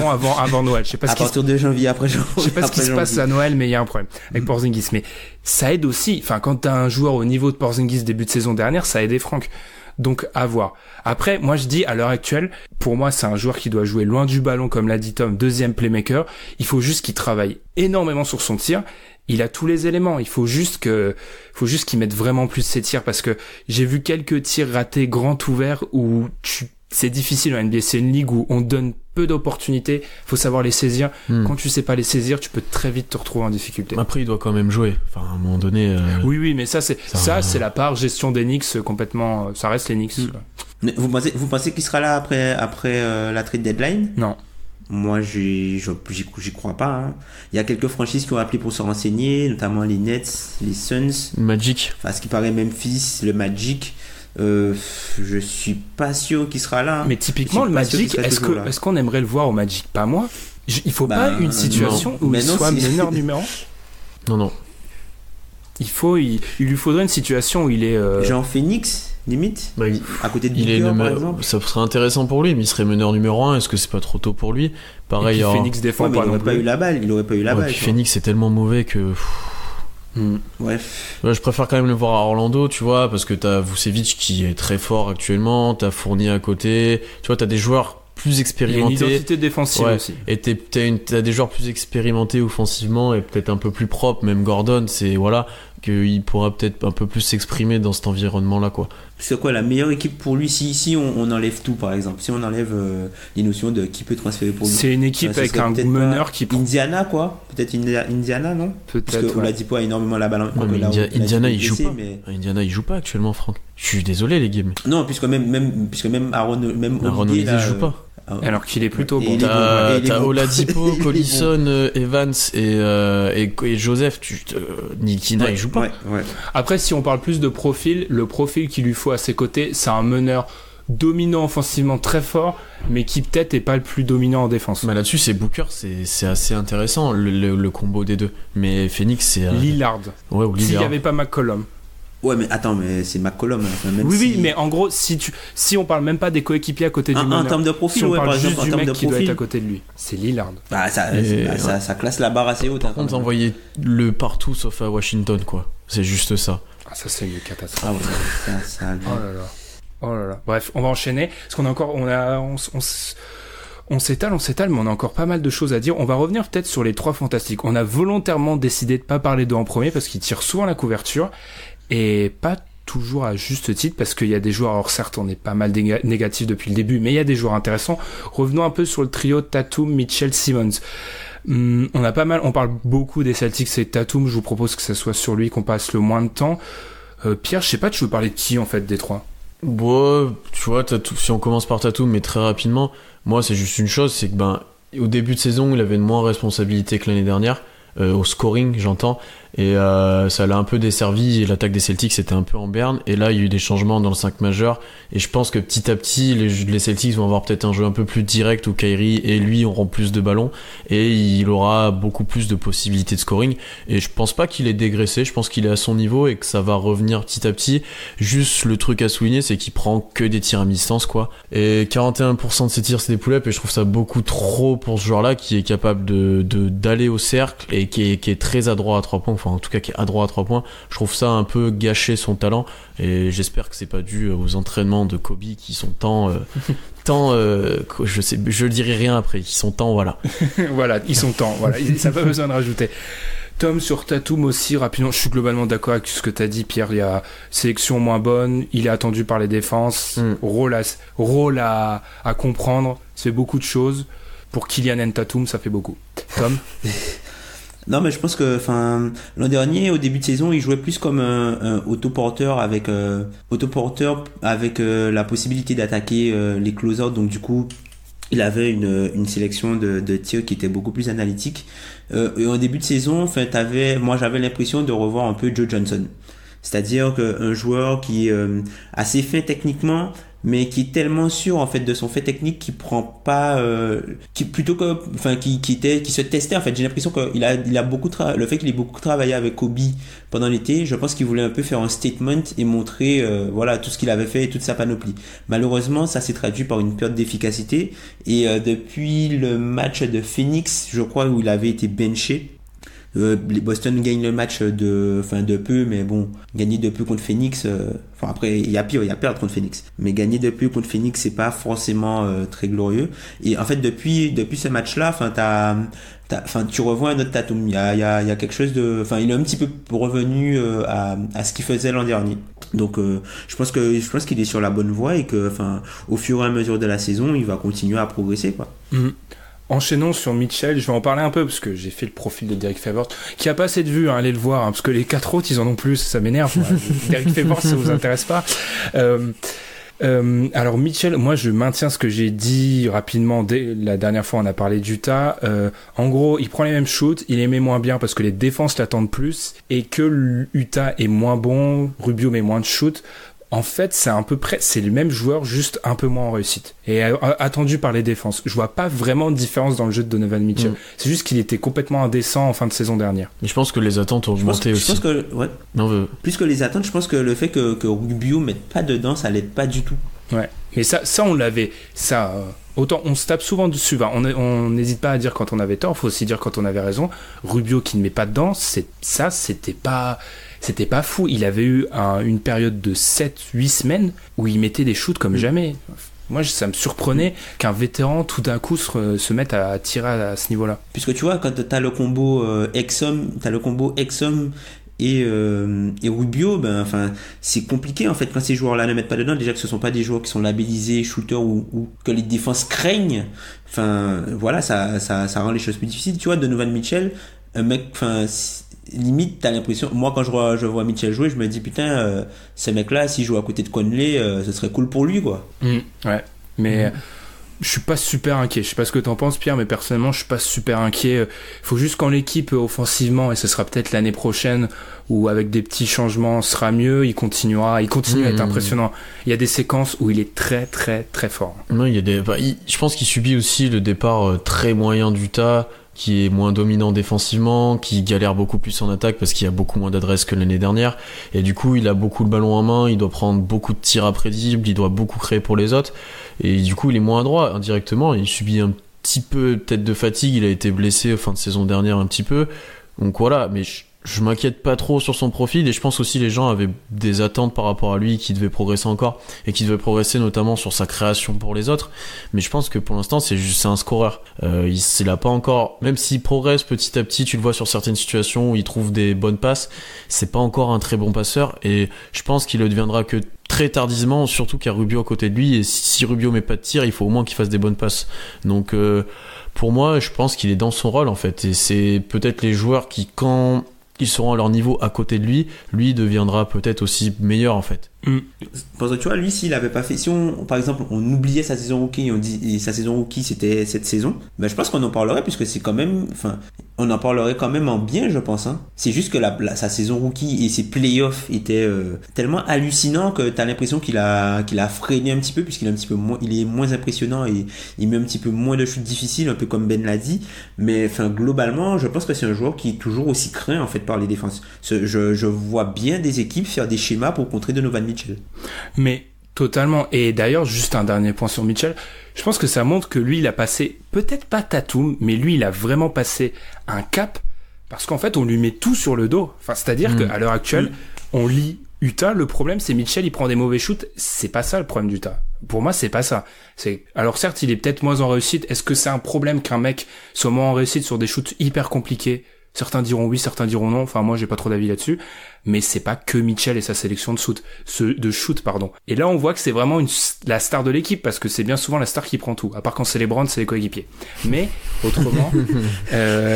Avant Noël. Je sais pas à partir de janvier après janvier. Je sais pas ce qui se passe à Noël, mais il y a un problème avec Porzingis. Mais ça aide aussi. Enfin, quand t'as un joueur au niveau de Porzingis début de saison dernière, ça a aidé Franck. Donc à voir. Après, moi je dis à l'heure actuelle, pour moi c'est un joueur qui doit jouer loin du ballon, comme l'a dit Tom, deuxième playmaker. Il faut juste qu'il travaille énormément sur son tir. Il a tous les éléments. Il faut juste qu'il mette vraiment plus ses tirs, parce que j'ai vu quelques tirs ratés grand ouvert où c'est difficile en NBA, c'est une ligue où on donne peu d'opportunités, faut savoir les saisir. Quand tu sais pas les saisir, tu peux très vite te retrouver en difficulté. Après, il doit quand même jouer. Enfin, à un moment donné. Oui, mais ça c'est la part gestion des Knicks complètement. Ça reste les Knicks. Vous pensez qu'il sera là après la trade deadline? Non. Moi, j'y crois pas. Hein. Il y a quelques franchises qui ont appelé pour se renseigner, notamment les Nets, les Suns, Magic. Enfin, ce qui paraît Memphis, le Magic. Je suis pas sûr qu'il sera là. Mais typiquement, le Magic, est-ce qu'on aimerait le voir au Magic? Pas moi. Il faut pas une situation où il soit meneur numéro 1. Non. Il lui faudrait une situation où il est. Genre Phoenix, limite à côté de Booker, par exemple. Ça serait intéressant pour lui, mais il serait meneur numéro 1. Est-ce que c'est pas trop tôt pour lui? Pareil, et puis Phoenix défend pas non plus. Il aurait pas eu la balle. Puis Phoenix est tellement mauvais que. Bref. Ouais, je préfère quand même le voir à Orlando, tu vois, parce que t'as Vucevic qui est très fort actuellement, t'as Fournier à côté, tu vois, t'as des joueurs plus expérimentés. Il y a une identité défensive aussi. Et t'as des joueurs plus expérimentés offensivement et peut-être un peu plus propres, même Gordon, qu'il pourra peut-être un peu plus s'exprimer dans cet environnement-là, quoi. C'est quoi la meilleure équipe pour lui si on enlève tout, par exemple? Si on enlève les notions de qui peut transférer pour lui? C'est une équipe avec un meneur qui... Indiana, quoi? Peut-être Indiana, non? Peut-être, parce que Oladipo a énormément la balle. Indiana, il joue pas. Indiana, il joue pas actuellement, Franck. Je suis désolé, les gars. Non, puisque même Aaron Holiday joue pas. Alors qu'il est plutôt bon. T'as Oladipo, Collison, Evans et Joseph. Nikina, il joue pas. Ouais. Après, si on parle plus de profil, le profil qu'il lui faut à ses côtés, c'est un meneur dominant offensivement très fort, mais qui peut-être est pas le plus dominant en défense. Là-dessus, c'est Booker, c'est assez intéressant le combo des deux. Mais Phoenix, c'est Lillard. Ouais, ou Lillard. S'il y avait pas McCollum. Ouais, mais attends, mais c'est McCollum. Oui, mais en gros, si on parle même pas des coéquipiers à côté du meneur, en termes de profil, si on parle par juste exemple, du en mec termes de qui doit profil, être à côté de lui, c'est Lillard. Ça classe la barre assez haute. Par contre, envoyez-le partout sauf à Washington, quoi. C'est juste ça. Ah, ça c'est une catastrophe. Ah ouais, ça. Oh là là. Bref, on va enchaîner. Parce qu'on a encore, on s'étale, mais on a encore pas mal de choses à dire. On va revenir peut-être sur les 3 fantastiques. On a volontairement décidé de pas parler d'eux en premier parce qu'ils tirent souvent la couverture et pas toujours à juste titre parce qu'il y a des joueurs, alors certes on est pas mal négatifs depuis le début, mais il y a des joueurs intéressants. Revenons un peu sur le trio Tatum, Mitchell, Simmons. On parle beaucoup des Celtics et Tatum, je vous propose que ce soit sur lui qu'on passe le moins de temps. Pierre, je sais pas, tu veux parler de qui en fait des 3? Bon, tu vois, si on commence par Tatum, mais très rapidement, moi c'est juste une chose, c'est que au début de saison, il avait une moins responsabilité que l'année dernière, au scoring, j'entends, et ça l'a un peu desservi, et l'attaque des Celtics était un peu en berne, et là il y a eu des changements dans le 5 majeur, et je pense que petit à petit les Celtics vont avoir peut-être un jeu un peu plus direct où Kyrie et lui auront plus de ballons, et il aura beaucoup plus de possibilités de scoring, et je pense pas qu'il est dégraissé, je pense qu'il est à son niveau et que ça va revenir petit à petit. Juste le truc à souligner, c'est qu'il prend que des tirs à mi-distance, quoi, et 41% de ses tirs c'est des pull-ups, et je trouve ça beaucoup trop pour ce joueur là qui est capable d'aller au cercle et qui est très adroit à 3 points, enfin en tout cas qui est adroit à 3 points. Je trouve ça un peu gâcher son talent, et j'espère que c'est pas dû aux entraînements de Kobe qui sont je dirai rien après, qui sont voilà. Voilà, ils sont voilà, ça n'a pas besoin de rajouter. Tom, sur Tatum aussi, rapidement, je suis globalement d'accord avec ce que tu as dit, Pierre. Il y a sélection moins bonne, il est attendu par les défenses, rôle à comprendre, c'est beaucoup de choses. Pour Kylian Tatum, ça fait beaucoup. Tom? Non, mais je pense que l'an dernier, au début de saison, il jouait plus comme un autoporteur avec la possibilité d'attaquer les close-out. Donc du coup, il avait une sélection de tirs qui était beaucoup plus analytique. Et en début de saison, moi j'avais l'impression de revoir un peu Joe Johnson. C'est-à-dire qu'un joueur qui est assez fin techniquement, mais qui est tellement sûr en fait de son fait technique qu'il prend pas qui se testait en fait. J'ai l'impression qu'il a beaucoup le fait qu'il ait beaucoup travaillé avec Kobe pendant l'été, je pense qu'il voulait un peu faire un statement et montrer tout ce qu'il avait fait et toute sa panoplie. Malheureusement, ça s'est traduit par une perte d'efficacité, et depuis le match de Phoenix, je crois, où il avait été benché, Boston gagne le match de peu, mais bon, gagner de peu contre Phoenix, après il y a perdre contre Phoenix, mais gagner de peu contre Phoenix, c'est pas forcément très glorieux. Et en fait depuis ce match là, tu revois un autre Tatum, il y a quelque chose il est un petit peu revenu à ce qu'il faisait l'an dernier. Donc je pense qu'il est sur la bonne voie et que au fur et à mesure de la saison, il va continuer à progresser, quoi. Enchaînons sur Mitchell, je vais en parler un peu parce que j'ai fait le profil de Derek Favors qui a pas assez de vues, allez le voir, parce que les 4 autres ils en ont plus, ça m'énerve. Derek Favors, ça vous intéresse pas. Alors Mitchell, moi je maintiens ce que j'ai dit rapidement dès la dernière fois on a parlé d'Utah. En gros, il prend les mêmes shoots, il les met moins bien parce que les défenses l'attendent plus et que Utah est moins bon, Rubio met moins de shoots. En fait, c'est le même joueur, juste un peu moins en réussite. Et attendu par les défenses. Je vois pas vraiment de différence dans le jeu de Donovan Mitchell. C'est juste qu'il était complètement indécent en fin de saison dernière. Mais je pense que les attentes ont augmenté aussi. Je pense que, ouais. Plus que les attentes, je pense que le fait que Rubio mette pas dedans, ça l'aide pas du tout. Ouais. Mais ça on l'avait. Autant on se tape souvent dessus. On n'hésite pas à dire quand on avait tort, faut aussi dire quand on avait raison. Rubio qui ne met pas dedans, c'était pas fou. Il avait eu une période de 7-8 semaines où il mettait des shoots comme jamais. Moi, ça me surprenait qu'un vétéran tout d'un coup se mette à tirer à ce niveau-là. Puisque tu vois, quand t'as le combo Exum et Rubio, c'est compliqué en fait quand ces joueurs-là ne mettent pas dedans. Déjà que ce sont pas des joueurs qui sont labellisés shooters ou que les défenses craignent. Voilà, ça rend les choses plus difficiles. Tu vois, Donovan Mitchell, un mec, limite t'as l'impression, moi quand je vois Mitchell jouer, je me dis putain, ce mec-là s'il joue à côté de Conley, ce serait cool pour lui, quoi. Ouais, mais je suis pas super inquiet. Je sais pas ce que t'en penses, Pierre, mais personnellement, je suis pas super inquiet. Faut juste quand l'équipe offensivement, et ce sera peut-être l'année prochaine, où avec des petits changements sera mieux, il continue à être impressionnant. Il y a des séquences où il est très très très fort. Non, je pense qu'il subit aussi le départ très moyen d'Utah, qui est moins dominant défensivement, qui galère beaucoup plus en attaque parce qu'il y a beaucoup moins d'adresse que l'année dernière, et du coup il a beaucoup le ballon en main, il doit prendre beaucoup de tirs imprévisibles, il doit beaucoup créer pour les autres, et du coup il est moins adroit indirectement, il subit un petit peu peut-être de fatigue, il a été blessé fin de saison dernière un petit peu, donc voilà, mais je m'inquiète pas trop sur son profil, et je pense aussi les gens avaient des attentes par rapport à lui qui devait progresser encore, et qui devait progresser notamment sur sa création pour les autres, mais je pense que pour l'instant c'est un scoreur. Il a pas encore, même s'il progresse petit à petit, tu le vois sur certaines situations où il trouve des bonnes passes, c'est pas encore un très bon passeur, et je pense qu'il le deviendra que très tardivement, surtout qu'il y a Rubio à côté de lui, et si Rubio met pas de tir, il faut au moins qu'il fasse des bonnes passes. Donc pour moi, je pense qu'il est dans son rôle en fait, et c'est peut-être les joueurs qui, quand ils seront à leur niveau à côté de lui deviendra peut-être aussi meilleur en fait. Parce que tu vois, lui, s'il avait pas fait, si par exemple on oubliait sa saison rookie, on dit sa saison rookie c'était cette saison, je pense qu'on en parlerait, puisque c'est quand même, on en parlerait quand même en bien, je pense, hein. C'est juste que sa saison rookie et ses playoffs étaient tellement hallucinants que t'as l'impression qu'il a freiné un petit peu, puisqu'il est un petit peu moins, il est moins impressionnant et il met un petit peu moins de shoots difficiles, un peu comme Ben l'a dit, mais globalement je pense que c'est un joueur qui est toujours aussi craint en fait par les défenses. Je vois bien des équipes faire des schémas pour contrer Donovan Mitchell. Mais totalement. Et d'ailleurs, juste un dernier point sur Mitchell, je pense que ça montre que lui, il a passé, peut-être pas Tatum, mais lui, il a vraiment passé un cap, parce qu'en fait, on lui met tout sur le dos. C'est-à-dire qu'à l'heure actuelle, on lit Utah, le problème, c'est Mitchell, il prend des mauvais shoots. C'est pas ça le problème d'Utah. Pour moi, c'est pas ça. Alors certes, il est peut-être moins en réussite. Est-ce que c'est un problème qu'un mec soit moins en réussite sur des shoots hyper compliqués? Certains diront oui, certains diront non. Moi, j'ai pas trop d'avis là-dessus. Mais c'est pas que Mitchell et sa sélection de shoot. Et là, on voit que c'est vraiment la star de l'équipe, parce que c'est bien souvent la star qui prend tout. À part quand c'est les Browns, c'est les coéquipiers. Mais autrement,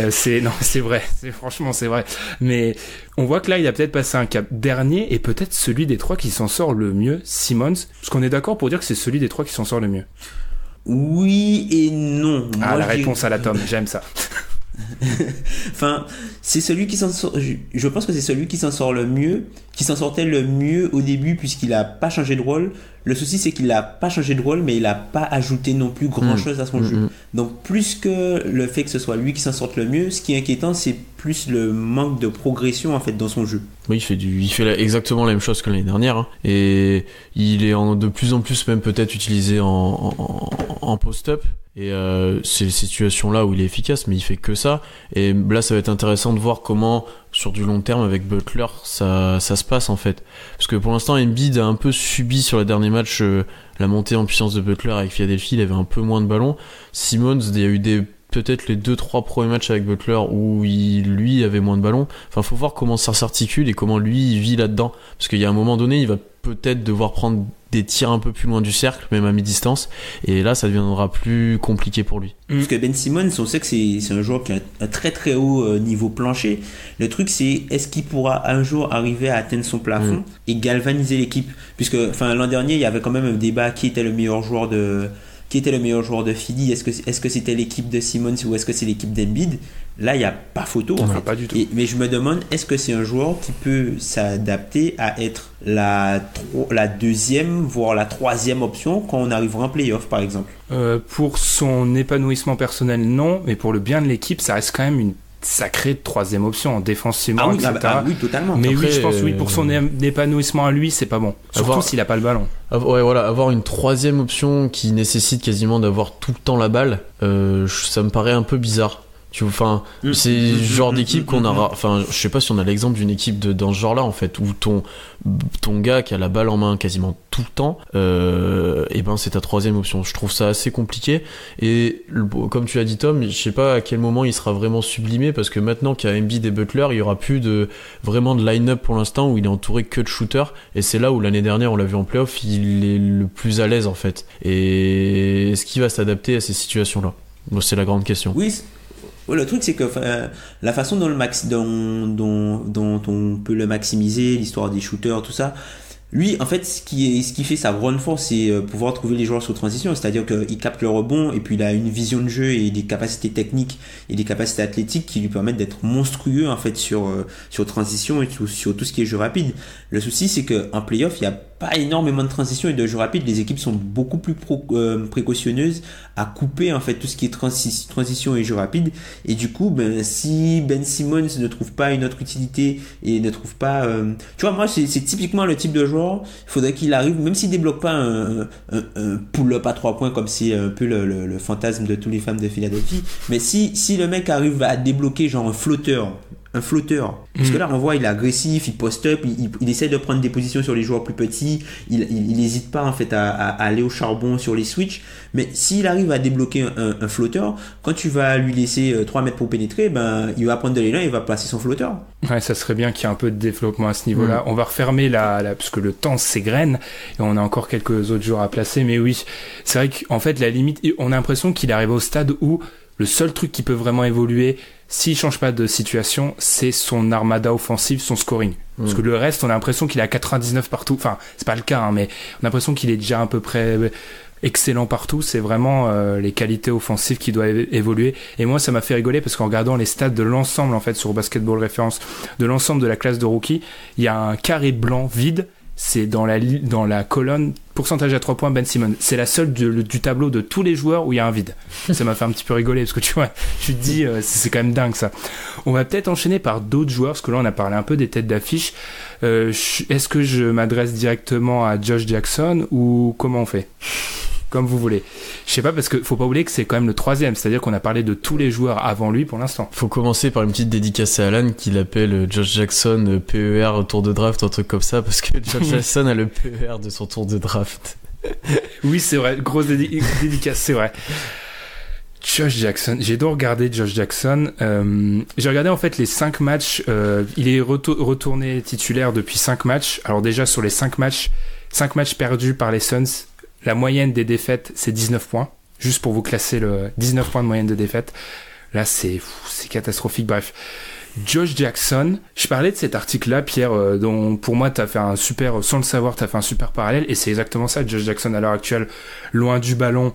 c'est vrai. Franchement, c'est vrai. Mais on voit que là, il a peut-être passé un cap. Dernier et peut-être celui des trois qui s'en sort le mieux, Simmons. Parce qu'on est d'accord pour dire que c'est celui des trois qui s'en sort le mieux. Oui et non. Moi, la réponse à la Tom, j'aime ça. C'est celui qui s'en sort. Je pense que c'est celui qui s'en sort le mieux, qui s'en sortait le mieux au début, puisqu'il a pas changé de rôle. Le souci, c'est qu'il a pas changé de rôle, mais il a pas ajouté non plus grand chose à son jeu. Donc, plus que le fait que ce soit lui qui s'en sorte le mieux, ce qui est inquiétant, c'est plus le manque de progression en fait dans son jeu. Oui, il fait exactement la même chose que l'année dernière, hein. Et il est de plus en plus même peut-être utilisé en post-up. Et c'est les situations-là où il est efficace, mais il fait que ça. Et là, ça va être intéressant de voir comment, sur du long terme, avec Butler, ça se passe en fait. Parce que pour l'instant, Embiid a un peu subi sur les derniers matchs la montée en puissance de Butler avec Philadelphie. Il avait un peu moins de ballons. Simmons, il y a eu des peut-être les 2-3 premiers matchs avec Butler où lui avait moins de ballons. Enfin, faut voir comment ça s'articule et comment lui il vit là-dedans. Parce qu'il y a un moment donné, il va peut-être devoir prendre des tirs un peu plus loin du cercle, même à mi-distance, et là ça deviendra plus compliqué pour lui. Parce que Ben Simmons, on sait que c'est un joueur qui a un très très haut niveau plancher. Le truc, c'est est-ce qu'il pourra un jour arriver à atteindre son plafond et galvaniser l'équipe, puisque l'an dernier il y avait quand même un débat qui était le meilleur joueur de Philly. Est-ce que c'était l'équipe de Simmons ou est-ce que c'est l'équipe d'Embiid? Là, il n'y a pas photo en fait. Pas du tout. Mais je me demande, est-ce que c'est un joueur qui peut s'adapter à être la deuxième, voire la troisième option quand on arrivera en play-off, par exemple? Pour son épanouissement personnel, non, mais pour le bien de l'équipe, ça reste quand même une sacrée troisième option défensivement, etc. Oui, totalement. Mais après, oui, je pense pour son épanouissement à lui, c'est pas bon. Surtout s'il a pas le ballon. Ouais, voilà, avoir une troisième option qui nécessite quasiment d'avoir tout le temps la balle, ça me paraît un peu bizarre. Enfin, c'est le genre d'équipe qu'on aura. Enfin, je sais pas si on a l'exemple d'une équipe dans ce genre-là, en fait, où ton gars qui a la balle en main quasiment tout le temps, et ben c'est ta troisième option. Je trouve ça assez compliqué. Et comme tu l'as dit, Tom, je sais pas à quel moment il sera vraiment sublimé, parce que maintenant qu'il y a Embiid et Butler, il y aura plus vraiment de line-up pour l'instant où il est entouré que de shooters. Et c'est là où l'année dernière, on l'a vu en playoff, il est le plus à l'aise en fait. Et est-ce qu'il va s'adapter à ces situations-là? Bon, c'est la grande question. Oui. Le truc, c'est que la façon dont on peut le maximiser, l'histoire des shooters, tout ça, lui, en fait, ce qui fait sa grande force, c'est pouvoir trouver les joueurs sous transition. C'est-à-dire qu'il capte le rebond et puis il a une vision de jeu et des capacités techniques et des capacités athlétiques qui lui permettent d'être monstrueux en fait sur transition et sur tout ce qui est jeu rapide. Le souci, c'est qu'en playoff, il n'y a pas énormément de transition et de jeu rapide. Les équipes sont beaucoup plus précautionneuses à couper en fait tout ce qui est transition et jeu rapide. Et du coup, si Ben Simmons ne trouve pas une autre utilité et ne trouve pas, tu vois, moi c'est typiquement le type de joueur. Il faudrait qu'il arrive, même s'il débloque pas un pull-up à 3 points comme c'est un peu le fantasme de tous les fans de Philadelphie, mais si le mec arrive à débloquer genre un flotteur, parce que là on voit il est agressif, il post-up, il essaie de prendre des positions sur les joueurs plus petits, il n'hésite pas en fait à aller au charbon sur les switches, mais s'il arrive à débloquer un flotteur, quand tu vas lui laisser 3 mètres pour pénétrer, il va prendre de l'élan et il va placer son flotteur. Ouais, ça serait bien qu'il y ait un peu de développement à ce niveau-là. On va refermer parce que le temps s'égrène et on a encore quelques autres joueurs à placer, mais oui, c'est vrai qu'en fait la limite, on a l'impression qu'il arrive au stade où le seul truc qui peut vraiment évoluer, s'il change pas de situation, c'est son armada offensive, son scoring. Parce que le reste, on a l'impression qu'il est à 99 partout. Enfin, c'est pas le cas, mais on a l'impression qu'il est déjà à peu près excellent partout. C'est vraiment les qualités offensives qui doivent évoluer. Et moi, ça m'a fait rigoler parce qu'en regardant les stats de l'ensemble, en fait, sur Basketball Reference, de l'ensemble de la classe de rookie, il y a un carré blanc vide. C'est dans la colonne pourcentage à 3 points Ben Simmons. C'est la seule du tableau de tous les joueurs où il y a un vide. Ça m'a fait un petit peu rigoler parce que tu vois, tu te dis c'est quand même dingue ça. On va peut-être enchaîner par d'autres joueurs parce que là on a parlé un peu des têtes d'affiche. Est-ce que je m'adresse directement à Josh Jackson ou comment on fait ? Comme vous voulez. Je sais pas, parce que faut pas oublier que c'est quand même le troisième, c'est-à-dire qu'on a parlé de tous les joueurs avant lui pour l'instant. Faut commencer par une petite dédicace à Alan qui l'appelle Josh Jackson PER tour de draft, un truc comme ça, parce que Josh Jackson a le PER de son tour de draft. Oui, c'est vrai, grosse dédicace, c'est vrai. Josh Jackson, j'ai donc regardé Josh Jackson. J'ai regardé en fait les 5 matchs. Il est retourné titulaire depuis 5 matchs. Alors déjà sur les 5 matchs perdus par les Suns, la moyenne des défaites, c'est 19 points. Juste pour vous classer 19 points de moyenne de défaite. Là, c'est catastrophique. Bref. Josh Jackson. Je parlais de cet article-là, Pierre, dont pour moi, t'as fait un super, sans le savoir, t'as fait un super parallèle. Et c'est exactement ça. Josh Jackson, à l'heure actuelle, loin du ballon.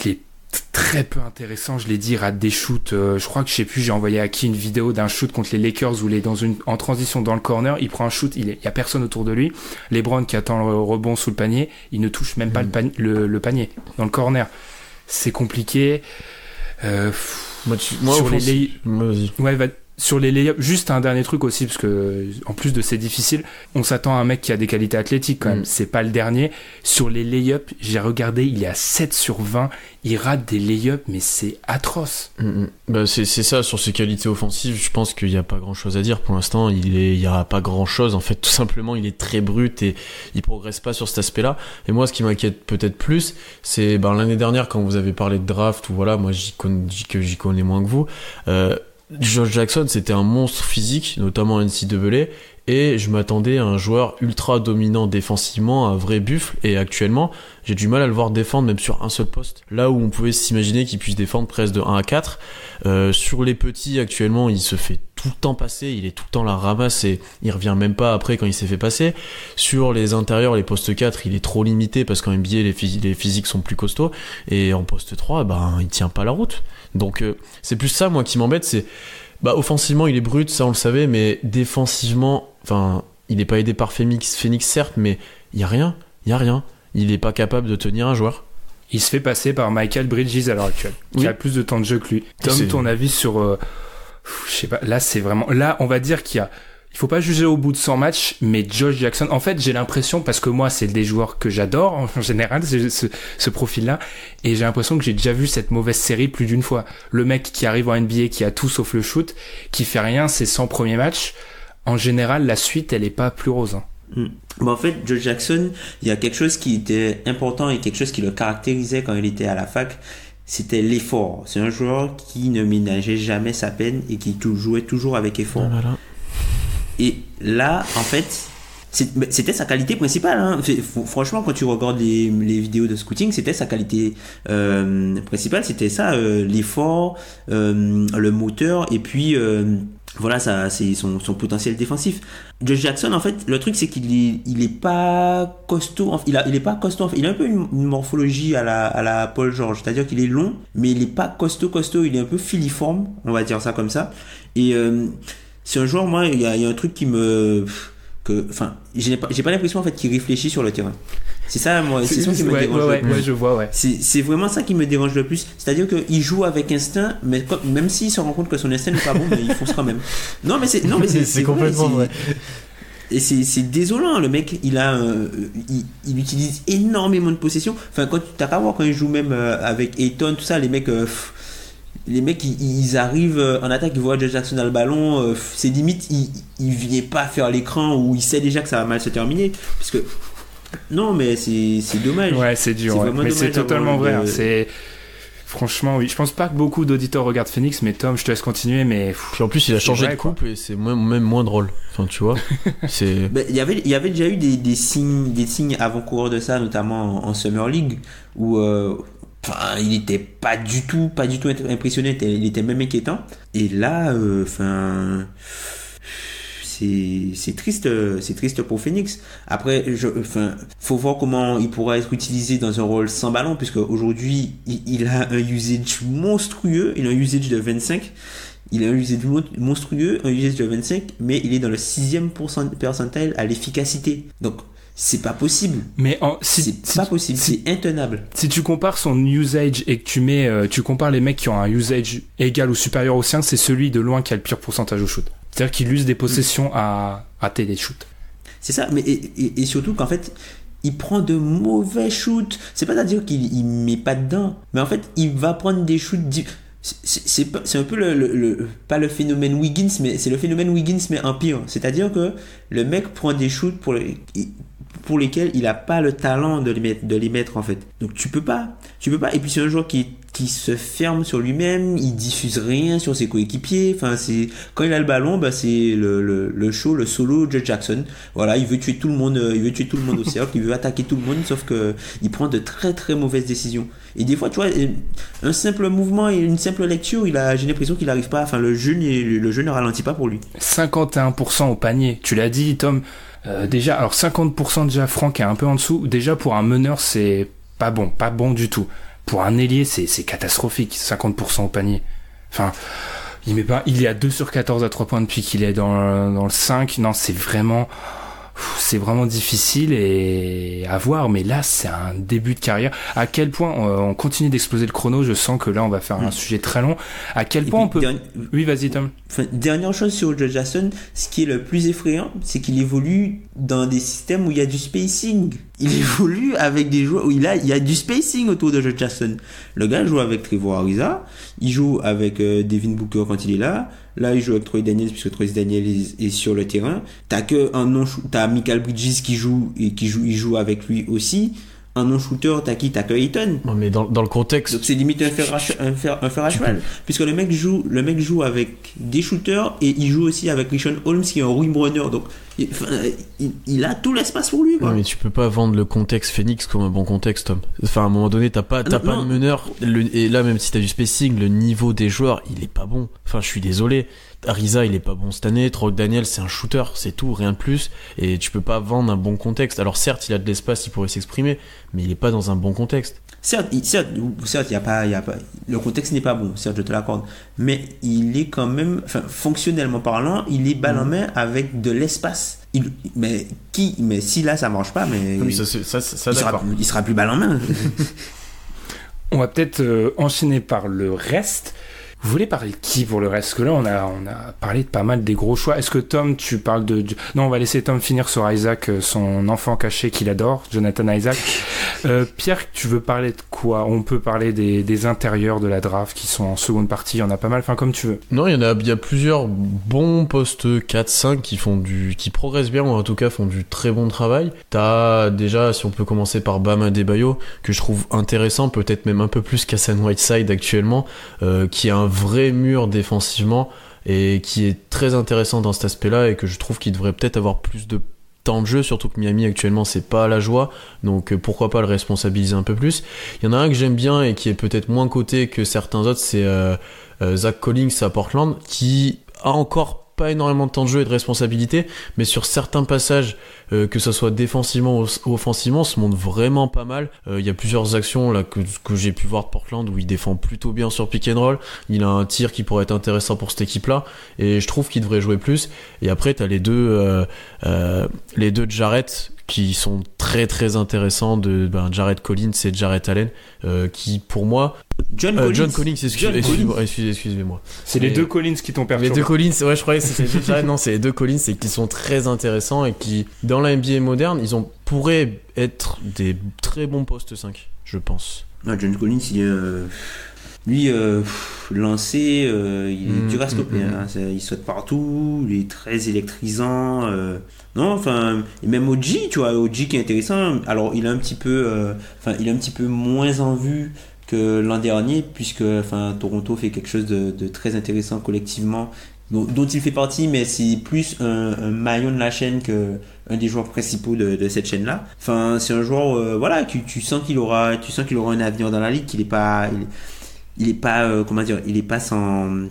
Il est très peu intéressant, je l'ai dit, rate des shoots. Je crois que je sais plus, j'ai envoyé à qui une vidéo d'un shoot contre les Lakers où il est en transition dans le corner, il prend un shoot, il y a personne autour de lui. LeBron qui attend le rebond sous le panier, il ne touche même pas le panier dans le corner. C'est compliqué. Moi, sur les vas-y. Ouais, sur les layups, juste un dernier truc aussi, parce que en plus de c'est difficile, on s'attend à un mec qui a des qualités athlétiques quand même. C'est pas le dernier. Sur les layups, j'ai regardé, il est à 7 sur 20. Il rate des layups, mais c'est atroce. Bah c'est ça, sur ses qualités offensives, je pense qu'il n'y a pas grand chose à dire pour l'instant. Il n'y a pas grand chose, en fait, tout simplement. Il est très brut et il progresse pas sur cet aspect-là. Et moi, ce qui m'inquiète peut-être plus, c'est l'année dernière, quand vous avez parlé de draft, ou voilà, moi j'y connais moins que vous. Josh Jackson, c'était un monstre physique, notamment en NCAA, et je m'attendais à un joueur ultra dominant défensivement, un vrai buffle, et actuellement, j'ai du mal à le voir défendre même sur un seul poste. Là où on pouvait s'imaginer qu'il puisse défendre presque de 1 à 4, sur les petits, actuellement, il se fait tout le temps passer, il est tout le temps la ramasse et il revient même pas après quand il s'est fait passer. Sur les intérieurs, les postes 4, il est trop limité parce qu'en NBA, les physiques sont plus costauds, et en poste 3, il tient pas la route. Donc c'est plus ça moi qui m'embête, c'est offensivement il est brut, ça on le savait, mais défensivement, il est pas aidé par Phoenix certes, mais il y a rien, il est pas capable de tenir un joueur. Il se fait passer par Michael Bridges à l'heure actuelle, qui a plus de temps de jeu que lui. Tom, ton avis sur je sais pas, là c'est vraiment, là on va dire il faut pas juger au bout de 100 matchs, mais Josh Jackson, en fait, j'ai l'impression, parce que moi, c'est des joueurs que j'adore, en général, ce profil-là, et j'ai l'impression que j'ai déjà vu cette mauvaise série plus d'une fois. Le mec qui arrive en NBA, qui a tout sauf le shoot, qui fait rien, ses 100 premiers matchs, en général, la suite, elle est pas plus rose. En fait, Josh Jackson, il y a quelque chose qui était important et quelque chose qui le caractérisait quand il était à la fac, c'était l'effort. C'est un joueur qui ne ménageait jamais sa peine et qui jouait toujours avec effort. Voilà. Et là, en fait, c'était sa qualité principale. Hein. Franchement, quand tu regardes les vidéos de scouting, c'était sa qualité principale. C'était ça, l'effort, le moteur, et puis voilà, ça, c'est son potentiel défensif. Josh Jackson, en fait, le truc, c'est qu'il est pas costaud. Il est pas costaud. Il a un peu une morphologie à la Paul George, c'est-à-dire qu'il est long, mais il est pas costaud. Il est un peu filiforme, on va dire ça comme ça. Et c'est un joueur, moi, il y a un truc qui me... j'ai pas l'impression, en fait, qu'il réfléchit sur le terrain. C'est ça, moi, c'est ça qui me dérange le plus. Ouais, je vois, ouais. C'est vraiment ça qui me dérange le plus. C'est-à-dire qu'il joue avec instinct, mais même s'il se rend compte que son instinct n'est pas bon, mais il fonce quand même. Non, mais c'est complètement vrai. Et c'est désolant, le mec, il utilise énormément de possession. Enfin, t'as qu'à voir quand il joue même avec Ayton, tout ça, les mecs, ils arrivent en attaque, ils voient Josh Jackson dans le ballon, c'est limite, il vient pas faire l'écran, ou il sait déjà que ça va mal se terminer, parce que non, mais c'est dommage. Ouais, c'est dur, mais c'est totalement vrai. C'est franchement, oui. Je pense pas que beaucoup d'auditeurs regardent Phoenix, mais Tom, je te laisse continuer. Mais puis en plus, il a changé de coupe et c'est même moins drôle. Enfin, tu vois, c'est. Il y avait déjà eu des signes avant-coureurs de ça, notamment en Summer League, où il était pas du tout impressionné, il était même inquiétant. Et là, c'est triste pour Phoenix. Après, faut voir comment il pourra être utilisé dans un rôle sans ballon, puisque aujourd'hui, il a un usage monstrueux, il a un usage de 25. Il a un usage monstrueux, un usage de 25, mais il est dans le 6e percentile à l'efficacité. Donc, c'est pas possible. Mais c'est intenable. Si tu compares son usage et que tu compares les mecs qui ont un usage égal ou supérieur au sien, c'est celui de loin qui a le pire pourcentage au shoot. C'est-à-dire qu'il use des possessions à rater des shoots. C'est ça, mais et surtout qu'en fait, il prend de mauvais shoots. C'est pas à dire qu'il met pas dedans, mais en fait, il va prendre des shoots. C'est un peu pas le phénomène Wiggins, mais c'est le phénomène Wiggins mais en pire. C'est-à-dire que le mec prend des shoots pour lesquels il a pas le talent de les mettre en fait. Donc tu peux pas. Et puis c'est un joueur qui se ferme sur lui-même, il diffuse rien sur ses coéquipiers. Enfin, c'est quand il a le ballon, c'est le show, le solo Josh Jackson. Voilà, il veut tuer tout le monde au cercle, il veut attaquer tout le monde, sauf que il prend de très très mauvaises décisions. Et des fois, tu vois, un simple mouvement et une simple lecture, j'ai l'impression qu'il n'arrive pas. Enfin, le jeu ne ralentit pas pour lui. 51% au panier. Tu l'as dit, Tom. Déjà, alors 50% déjà, Franck est un peu en dessous. Déjà, pour un meneur, c'est pas bon du tout. Pour un ailier, c'est catastrophique, 50% au panier. Enfin, il est à 2 sur 14 à 3 points depuis qu'il est dans le 5. Non, c'est vraiment... c'est vraiment difficile et à voir, mais là c'est un début de carrière. À quel point on continue d'exploser le chrono, je sens que là on va faire un sujet très long. À quel point on peut... Oui, vas-y Tom. Dernière chose sur Joe Jackson, ce qui est le plus effrayant, c'est qu'il évolue dans des systèmes où il y a du spacing. Il évolue avec des joueurs où il y a du spacing autour de Joe Jackson. Le gars joue avec Trevor Ariza, il joue avec Devin Booker quand il est là. Là, il joue avec Troy Daniels puisque Troy Daniels est sur le terrain. T'as Michael Bridges qui joue avec lui aussi. Un non-shooter, t'as qui? T'as Ayton. Non, mais dans le contexte. Donc c'est limite un fer à cheval. Puisque le mec joue avec des shooters et il joue aussi avec Richaun Holmes qui est un rim runner. Donc il a tout l'espace pour lui, quoi. Non, mais tu peux pas vendre le contexte Phoenix comme un bon contexte, Tom. Enfin, à un moment donné, t'as pas de meneur. Et là, même si t'as du spacing, le niveau des joueurs, il est pas bon. Enfin, je suis désolé. Ariza, il est pas bon cette année. Troy Daniels, c'est un shooter, c'est tout, rien de plus. Et tu peux pas vendre un bon contexte. Alors certes, il a de l'espace, il pourrait s'exprimer, mais il est pas dans un bon contexte. Certes, il y a pas, le contexte n'est pas bon, certes, je te l'accorde. Mais il est quand même, fonctionnellement parlant, il est balle en main avec de l'espace. Mais si là ça marche pas, mais oui, ça il sera plus balle en main. On va peut-être enchaîner par le reste. Vous voulez parler de qui pour le reste? Parce que là, on a parlé de pas mal des gros choix. Est-ce que Tom, tu parles de... Non, on va laisser Tom finir sur Isaac, son enfant caché qu'il adore, Jonathan Isaac. Pierre, tu veux parler de quoi? On peut parler des intérieurs de la draft qui sont en seconde partie. Il y en a pas mal, enfin comme tu veux. Non, il y a plusieurs bons postes 4-5 qui progressent bien, ou en tout cas font du très bon travail. T'as déjà, si on peut commencer par Bam Adebayo, que je trouve intéressant, peut-être même un peu plus qu'Hassan Whiteside actuellement, qui a un vrai mur défensivement et qui est très intéressant dans cet aspect-là et que je trouve qu'il devrait peut-être avoir plus de temps de jeu, surtout que Miami actuellement c'est pas la joie, donc pourquoi pas le responsabiliser un peu plus. Il y en a un que j'aime bien et qui est peut-être moins coté que certains autres, c'est Zach Collins à Portland, qui a encore pas énormément de temps de jeu et de responsabilité, mais sur certains passages, que ça soit défensivement ou offensivement, se montre vraiment pas mal. Il y a plusieurs actions là que j'ai pu voir de Portland où il défend plutôt bien sur pick and roll. Il a un tir qui pourrait être intéressant pour cette équipe là, et je trouve qu'il devrait jouer plus. Et après t'as les deux Jarrett qui sont très très intéressants, Jarrett Collins et Jarrett Allen, qui pour moi John Collins, excusez-moi. C'est les deux Collins qui t'ont perturbé. Les deux Collins, ouais, je croyais que c'était Jarrett. Non, c'est les deux Collins, et qui sont très intéressants et qui, dans la NBA moderne, pourraient être des très bons postes 5, je pense. Non, John Collins, il est lancé, il est dur à stopper. Il saute partout, il est très électrisant. Non, enfin, et même OG, tu vois, OG qui est intéressant. Alors, il est un petit peu moins en vue que l'an dernier, puisque Toronto fait quelque chose de très intéressant collectivement, dont il fait partie, mais c'est plus un maillon de la chaîne que un des joueurs principaux de cette chaîne-là. Enfin, c'est un joueur, voilà, tu sens qu'il aura un avenir dans la ligue, qu'il est pas sans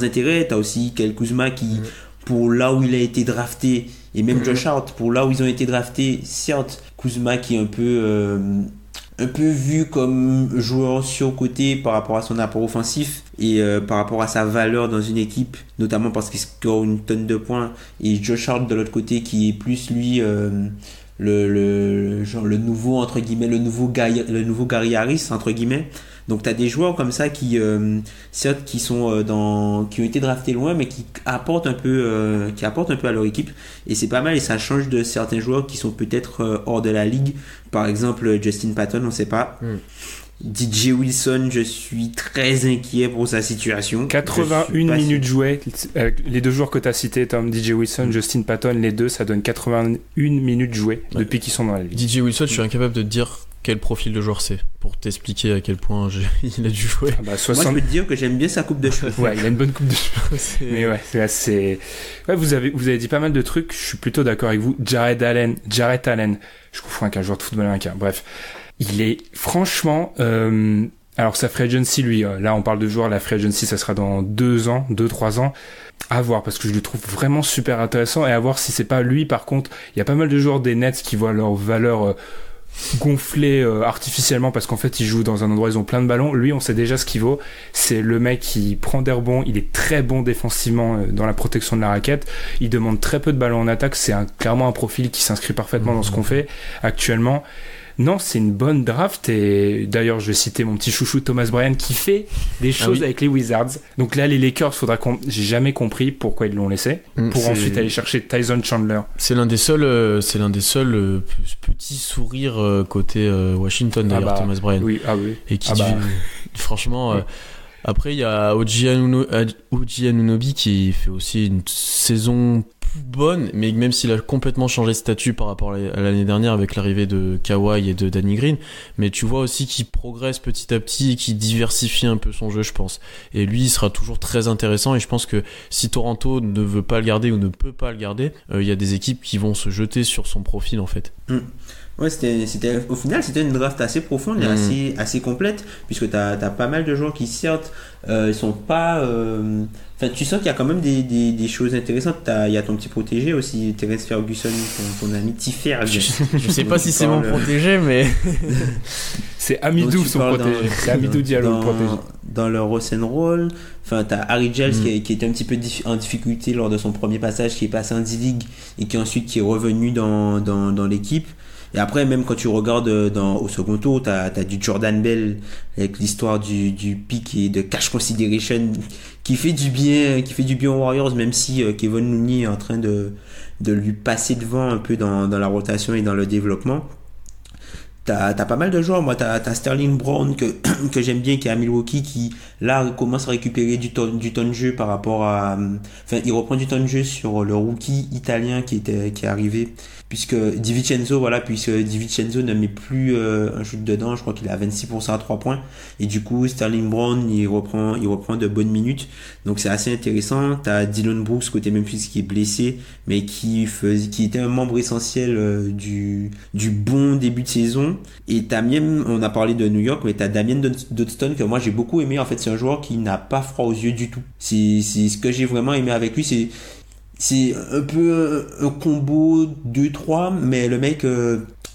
intérêt. T'as aussi Kyle Kuzma qui, pour là où il a été drafté, et même Josh Hart, pour là où ils ont été draftés, certes, Kuzma qui est un peu vu comme joueur surcoté par rapport à son apport offensif et par rapport à sa valeur dans une équipe, notamment parce qu'il score une tonne de points, et Josh Hart de l'autre côté qui est plus lui le nouveau entre guillemets, le nouveau Gary Harris entre guillemets. Donc t'as des joueurs comme ça qui certes qui ont été draftés loin, mais qui apportent un peu à leur équipe, et c'est pas mal, et ça change de certains joueurs qui sont peut-être hors de la ligue. Par exemple Justin Patton, on sait pas. DJ Wilson, je suis très inquiet pour sa situation. 81 minutes jouées, les deux joueurs que tu as cités, Tom, DJ Wilson, Justin Patton, les deux, ça donne 81 minutes jouées depuis qu'ils sont dans la ligue. DJ Wilson, je suis incapable de te dire quel profil de joueur c'est, pour t'expliquer à quel point il a dû jouer. Moi, je peux te dire que j'aime bien sa coupe de cheveux. Ouais, il a une bonne coupe de cheveux. Mais ouais, c'est assez... Ouais, vous avez dit pas mal de trucs, je suis plutôt d'accord avec vous. Jarrett Allen, je confonds avec un joueur de football américain, bref. Il est franchement... alors sa free agency, lui, là on parle de joueur, la free agency ça sera dans 2-3 ans. À voir, parce que je le trouve vraiment super intéressant, et à voir si c'est pas lui. Par contre, il y a pas mal de joueurs des Nets qui voient leur valeur gonflé artificiellement parce qu'en fait ils jouent dans un endroit où ils ont plein de ballons. Lui, on sait déjà ce qu'il vaut. C'est le mec qui prend des rebonds, il est très bon défensivement dans la protection de la raquette, il demande très peu de ballons en attaque, c'est clairement un profil qui s'inscrit parfaitement dans ce qu'on fait actuellement. Non, c'est une bonne draft, et d'ailleurs je vais citer mon petit chouchou Thomas Bryant qui fait des choses avec les Wizards. Donc là les Lakers, j'ai jamais compris pourquoi ils l'ont laissé pour ensuite aller chercher Tyson Chandler. C'est l'un des seuls petits sourires côté Washington d'ailleurs, Thomas Bryant. Oui. Et qui franchement après il y a OG Anunoby qui fait aussi une saison bonne, mais même s'il a complètement changé de statut par rapport à l'année dernière avec l'arrivée de Kawhi et de Danny Green, mais tu vois aussi qu'il progresse petit à petit et qu'il diversifie un peu son jeu, je pense. Et lui, il sera toujours très intéressant, et je pense que si Toronto ne veut pas le garder ou ne peut pas le garder, il y a des équipes qui vont se jeter sur son profil en fait. Ouais, au final, c'était une draft assez profonde et assez complète, puisque t'as pas mal de joueurs qui, certes, ils sont pas. Enfin, tu sens qu'il y a quand même des choses intéressantes. Il y a ton petit protégé aussi, Terence Ferguson, ton ami Tiferg. Je sais pas si c'est mon protégé, mais. C'est Amidou son protégé. C'est Amidou Diallo le protégé. Dans le Rock'n'Roll, enfin, t'as Harry Giles qui était un petit peu en difficulté lors de son premier passage, qui est passé en D-League et qui ensuite est revenu dans l'équipe. Et après, même quand tu regardes au second tour, t'as du Jordan Bell avec l'histoire du pick et de cash consideration qui fait du bien aux Warriors, même si Kevon Looney est en train de lui passer devant un peu dans la rotation et dans le développement. T'as pas mal de joueurs. Moi, t'as Sterling Brown que j'aime bien, qui est à Milwaukee, qui là commence à récupérer du temps de jeu par rapport à. Enfin, il reprend du temps de jeu sur le rookie italien qui est arrivé, puisque DiVincenzo ne met plus un shoot dedans. Je crois qu'il est à 26% à 3 points, et du coup Sterling Brown il reprend de bonnes minutes, donc c'est assez intéressant. T'as Dillon Brooks côté Memphis qui est blessé, mais qui était un membre essentiel du bon début de saison. Et t'as même, on a parlé de New York, mais t'as Damien Dodson que moi j'ai beaucoup aimé. En fait, c'est un joueur qui n'a pas froid aux yeux du tout. C'est ce que j'ai vraiment aimé avec lui. C'est un peu un combo 2-3, mais le mec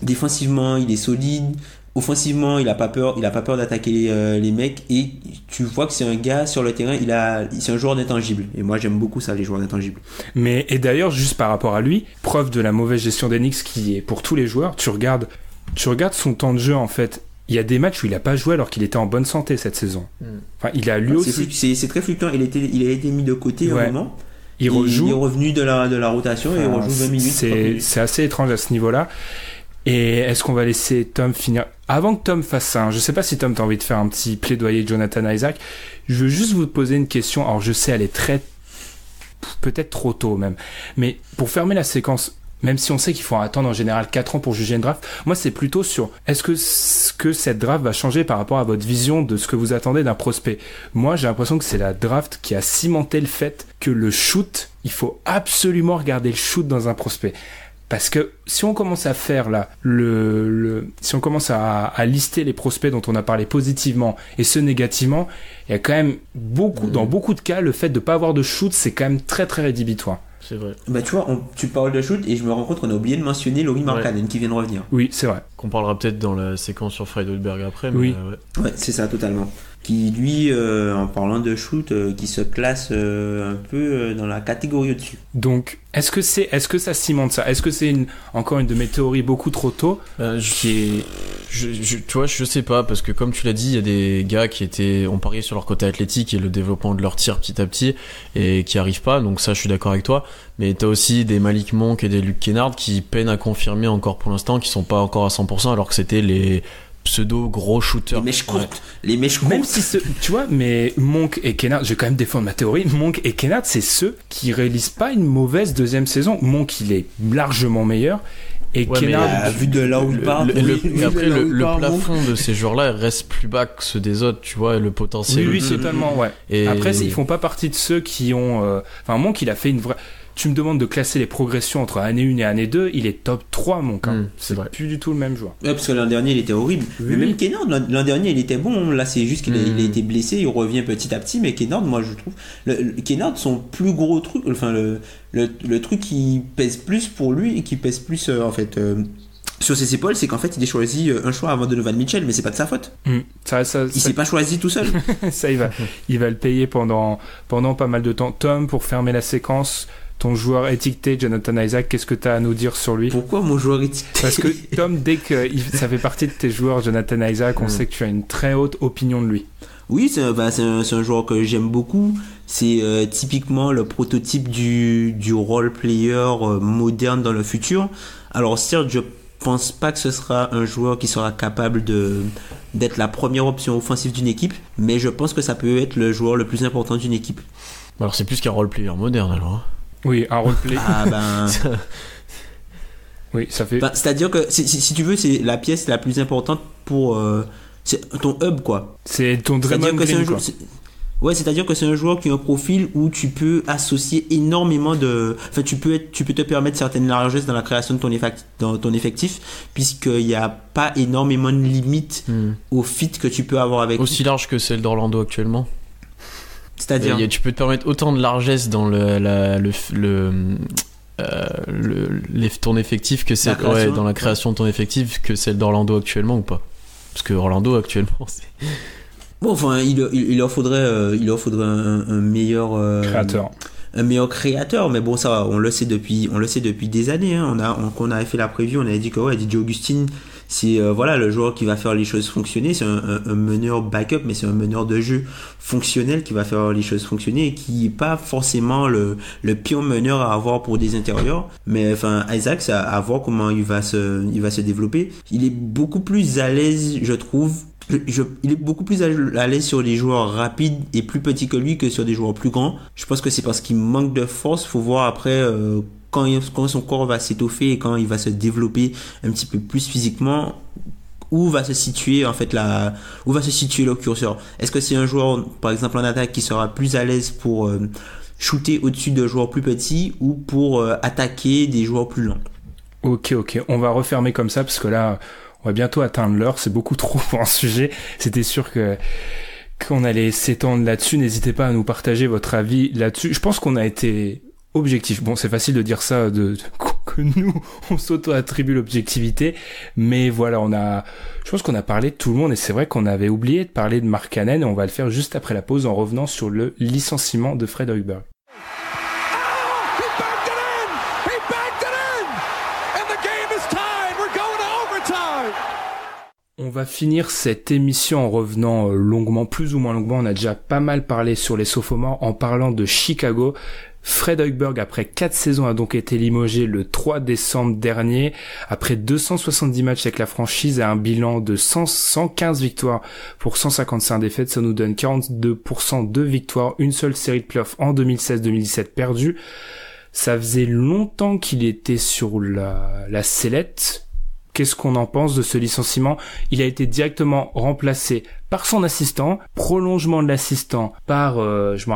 défensivement il est solide, offensivement il a pas peur d'attaquer les mecs, et tu vois que c'est un gars sur le terrain, c'est un joueur d'intangible, et moi j'aime beaucoup ça, les joueurs d'intangibles. Et d'ailleurs, juste par rapport à lui, preuve de la mauvaise gestion des Knicks qui est pour tous les joueurs, tu regardes son temps de jeu en fait. Il y a des matchs où il a pas joué alors qu'il était en bonne santé cette saison. Enfin, il a lui aussi. C'est très fluctuant. Il a été mis de côté à un moment. Il rejoue. Il est revenu de la rotation et il rejoue 20 minutes. C'est assez étrange à ce niveau-là. Et est-ce qu'on va laisser Tom finir avant que Tom fasse ça? Je sais pas si Tom t'as envie de faire un petit plaidoyer de Jonathan Isaac. Je veux juste vous poser une question. Alors je sais, elle est peut-être trop tôt même. Mais pour fermer la séquence, même si on sait qu'il faut attendre en général 4 ans pour juger une draft, moi c'est plutôt sur est-ce que cette draft va changer par rapport à votre vision de ce que vous attendez d'un prospect. Moi j'ai l'impression que c'est la draft qui a cimenté le fait que le shoot, il faut absolument regarder le shoot dans un prospect. Parce que si on commence à faire là, si on commence à lister les prospects dont on a parlé positivement et ceux négativement, il y a quand même dans beaucoup de cas, le fait de pas avoir de shoot, c'est quand même très très rédhibitoire. C'est vrai. Bah tu vois, tu parles de shoot et je me rends compte qu'on a oublié de mentionner Lauri Markkanen qui vient de revenir. Oui, c'est vrai. Qu'on parlera peut-être dans la séquence sur Fred Hoiberg après. Mais oui. Ouais, c'est ça, totalement. Qui lui, en parlant de shoot, qui se classe un peu dans la catégorie au-dessus. Donc, est-ce que ça cimente ça? Est-ce que c'est encore une de mes théories beaucoup trop tôt? Tu vois, je sais pas, parce que comme tu l'as dit, il y a des gars qui ont parié sur leur côté athlétique et le développement de leur tir petit à petit et qui arrivent pas, donc ça je suis d'accord avec toi. Mais t'as aussi des Malik Monk et des Luke Kennard qui peinent à confirmer encore pour l'instant, qui sont pas encore à 100%, alors que c'était les pseudo gros shooters. Les mèches courtes. Même si tu vois, mais Monk et Kennard, je vais quand même défendre ma théorie. Monk et Kennard, c'est ceux qui réalisent pas une mauvaise deuxième saison. Monk, il est largement meilleur. Et Kennard, vu de là où il part. Après, le plafond de ces joueurs-là reste plus bas que ceux des autres, tu vois, le potentiel. Oui, totalement, ouais. Et après, ils font pas partie de ceux qui ont. Enfin, Monk, il a fait une vraie. Tu me demandes de classer les progressions entre année 1 et année 2, il est top 3, Monk. C'est vrai. Plus du tout le même joueur. Ouais, parce que l'an dernier, il était horrible. Oui. Mais même Kennard, l'an dernier, il était bon. Là, c'est juste qu'il a été blessé, il revient petit à petit. Mais Kennard, moi, je trouve. Kennard, son plus gros truc, enfin, le truc qui pèse plus pour lui et qui pèse plus, en fait. sur ses épaules, c'est qu'en fait il a choisi un choix avant Donovan Mitchell, mais c'est pas de sa faute. Il s'est pas choisi tout seul. Ça, il va le payer pendant pas mal de temps. Tom, pour fermer la séquence, ton joueur étiqueté, Jonathan Isaac, qu'est-ce que tu as à nous dire sur lui? Pourquoi mon joueur étiqueté? Parce que Tom, dès que ça fait partie de tes joueurs, Jonathan Isaac, on sait que tu as une très haute opinion de lui. Oui, c'est un joueur que j'aime beaucoup. C'est typiquement le prototype du role player moderne dans le futur. Alors certes, je pense pas que ce sera un joueur qui sera capable d'être la première option offensive d'une équipe, mais je pense que ça peut être le joueur le plus important d'une équipe. Alors c'est plus qu'un role player moderne alors. Oui, un roleplay. Ah ben. Oui, ça fait. C'est-à-dire que si tu veux, c'est la pièce la plus importante pour c'est ton hub quoi. C'est ton Draymond Green quoi. Ouais, c'est-à-dire que c'est un joueur qui a un profil où tu peux associer énormément de. Enfin, tu peux te permettre certaines largesses dans la création de ton effectif, puisqu'il n'y a pas énormément de limites au fit que tu peux avoir avec. Aussi large que celle d'Orlando actuellement. C'est-à-dire. Tu peux te permettre autant de largesse dans ton effectif que celle dans la création de ton effectif que celle d'Orlando actuellement ou pas? Parce que Orlando actuellement c'est. Bon, enfin, il leur faudrait un meilleur créateur. Un meilleur créateur, mais bon, ça, on le sait depuis des années. Hein. Quand on avait fait la preview, on avait dit que DJ Augustin, c'est le joueur qui va faire les choses fonctionner. C'est un meneur backup, mais c'est un meneur de jeu fonctionnel qui va faire les choses fonctionner et qui n'est pas forcément le pire meneur à avoir pour des intérieurs. Mais enfin, Isaac, c'est à voir comment il va se développer. Il est beaucoup plus à l'aise, je trouve. Il est beaucoup plus à l'aise sur des joueurs rapides et plus petits que lui que sur des joueurs plus grands. Je pense que c'est parce qu'il manque de force. Faut voir après quand son corps va s'étoffer et quand il va se développer un petit peu plus physiquement, où va se situer en fait où va se situer le curseur. Est-ce que c'est un joueur, par exemple en attaque, qui sera plus à l'aise pour shooter au-dessus de joueurs plus petits ou pour attaquer des joueurs plus lents? Ok, on va refermer comme ça parce que là on va bientôt atteindre l'heure, c'est beaucoup trop pour un sujet. C'était sûr qu'on allait s'étendre là-dessus. N'hésitez pas à nous partager votre avis là-dessus. Je pense qu'on a été objectif. Bon, c'est facile de dire ça, que nous, on s'auto-attribue l'objectivité. Mais voilà, je pense qu'on a parlé de tout le monde et c'est vrai qu'on avait oublié de parler de Mark Cannon et on va le faire juste après la pause en revenant sur le licenciement de Fred Hoiberg. On va finir cette émission en revenant longuement, plus ou moins longuement. On a déjà pas mal parlé sur les sophomores en parlant de Chicago. Fred Hoiberg, après 4 saisons, a donc été limogé le 3 décembre dernier. Après 270 matchs avec la franchise et un bilan de 115 victoires pour 155 défaites, ça nous donne 42% de victoires, une seule série de playoffs en 2016-2017 perdue. Ça faisait longtemps qu'il était sur la sellette. Qu'est-ce qu'on en pense de ce licenciement? Il a été directement remplacé par son assistant, prolongement de l'assistant par, je me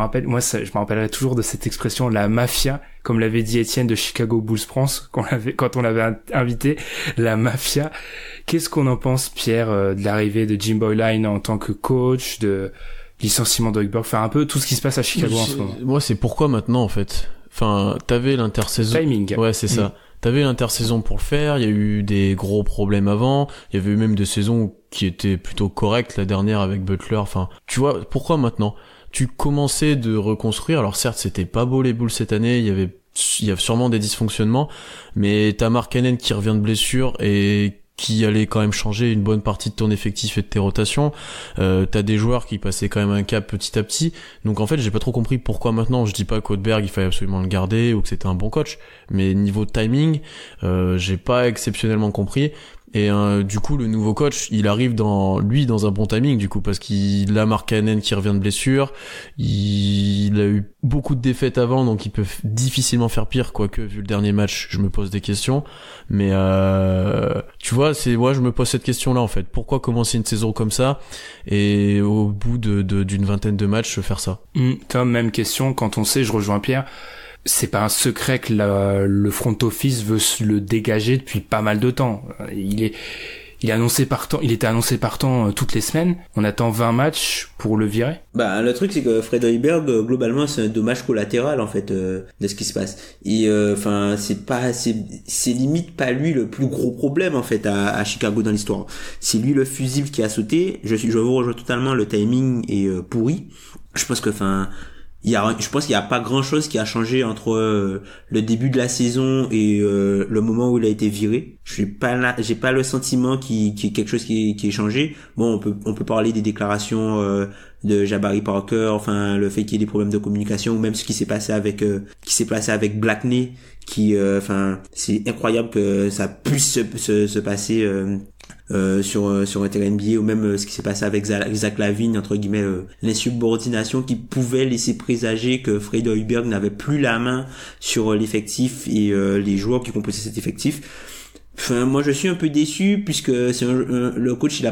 rappellerai toujours de cette expression, la mafia, comme l'avait dit Étienne de Chicago Bulls France quand on l'avait invité, la mafia. Qu'est-ce qu'on en pense, Pierre, de l'arrivée de Jim Boyline en tant que coach, de licenciement d'Hoiberg, enfin un peu tout ce qui se passe à Chicago en ce moment? Moi, c'est pourquoi maintenant en fait. Enfin, t'avais l'intersaison. Timing. Ouais, c'est ça. T'avais l'intersaison pour le faire, il y a eu des gros problèmes avant, il y avait eu même des saisons qui étaient plutôt correctes, la dernière avec Butler, enfin, tu vois, pourquoi maintenant? Tu commençais de reconstruire, alors certes c'était pas beau les Bulls cette année, il y a sûrement des dysfonctionnements, mais t'as Mark Cannon qui revient de blessure et qui allait quand même changer une bonne partie de ton effectif et de tes rotations. T'as des joueurs qui passaient quand même un cap petit à petit. Donc en fait, j'ai pas trop compris pourquoi maintenant. Je dis pas qu'Hoiberg, il fallait absolument le garder ou que c'était un bon coach, mais niveau timing, j'ai pas exceptionnellement compris. Et du coup, le nouveau coach, il arrive dans un bon timing du coup, parce qu'il a Mark Cannon qui revient de blessure, il a eu beaucoup de défaites avant, donc il peut difficilement faire pire, quoique vu le dernier match, je me pose des questions. Mais tu vois, je me pose cette question-là en fait. Pourquoi commencer une saison comme ça et au bout d'une vingtaine de matchs faire ça? Tom, même question. Quand on sait, je rejoins Pierre. C'est pas un secret que le front office veut se le dégager depuis pas mal de temps. il était annoncé partant toutes les semaines. On attend 20 matchs pour le virer. Bah, le truc, c'est que Fred Hoiberg, globalement, c'est un dommage collatéral, en fait, de ce qui se passe. Et, enfin, c'est limite pas lui le plus gros problème, en fait, à Chicago dans l'histoire. C'est lui le fusible qui a sauté. Je vous rejoins totalement, le timing est pourri. Je pense que, enfin, je pense qu'il y a pas grand chose qui a changé entre le début de la saison et le moment où il a été viré. J'ai pas le sentiment qu'il y ait quelque chose qui est changé. Bon, on peut parler des déclarations de Jabari Parker, enfin le fait qu'il y ait des problèmes de communication, ou même ce qui s'est passé avec Blackney, qui enfin c'est incroyable que ça puisse se passer sur un terrain NBA, ou même ce qui s'est passé avec Zach LaVine, entre guillemets, l'insubordination qui pouvait laisser présager que Fred Hoiberg n'avait plus la main sur l'effectif et les joueurs qui composaient cet effectif. Enfin, moi je suis un peu déçu, puisque le coach il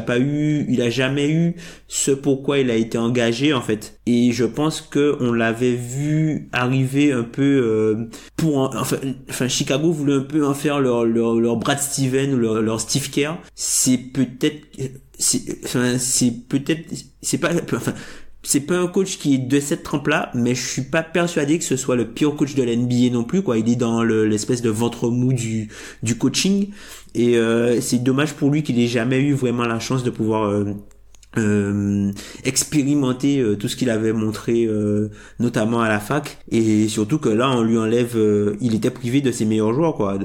a jamais eu ce pourquoi il a été engagé, en fait. Et je pense que on l'avait vu arriver un peu enfin Chicago voulait un peu en faire leur Brad Stevens ou leur Steve Kerr. C'est pas un coach qui est de cette trempe-là, mais je suis pas persuadé que ce soit le pire coach de l'NBA non plus, quoi. Il est dans l'espèce de ventre mou du coaching, et c'est dommage pour lui qu'il ait jamais eu vraiment la chance de pouvoir expérimenter tout ce qu'il avait montré, notamment à la fac, et surtout que là on lui enlève, il était privé de ses meilleurs joueurs, quoi.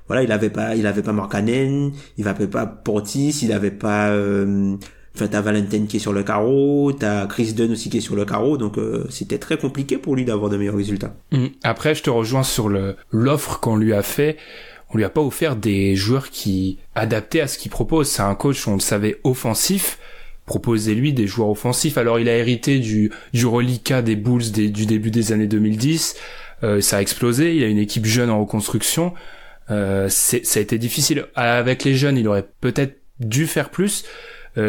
Voilà, il avait pas Markkanen, il avait pas Portis, il avait pas enfin, t'as Valentin qui est sur le carreau, t'as Chris Dunn aussi qui est sur le carreau, donc c'était très compliqué pour lui d'avoir de meilleurs résultats. Après, je te rejoins sur l'offre qu'on lui a fait. On lui a pas offert des joueurs qui adaptés à ce qu'il propose. C'est un coach, on le savait, offensif. Proposez-lui des joueurs offensifs. Alors, il a hérité du reliquat des Bulls du début des années 2010. Ça a explosé. Il a une équipe jeune en reconstruction. Ça a été difficile. Avec les jeunes, il aurait peut-être dû faire plus.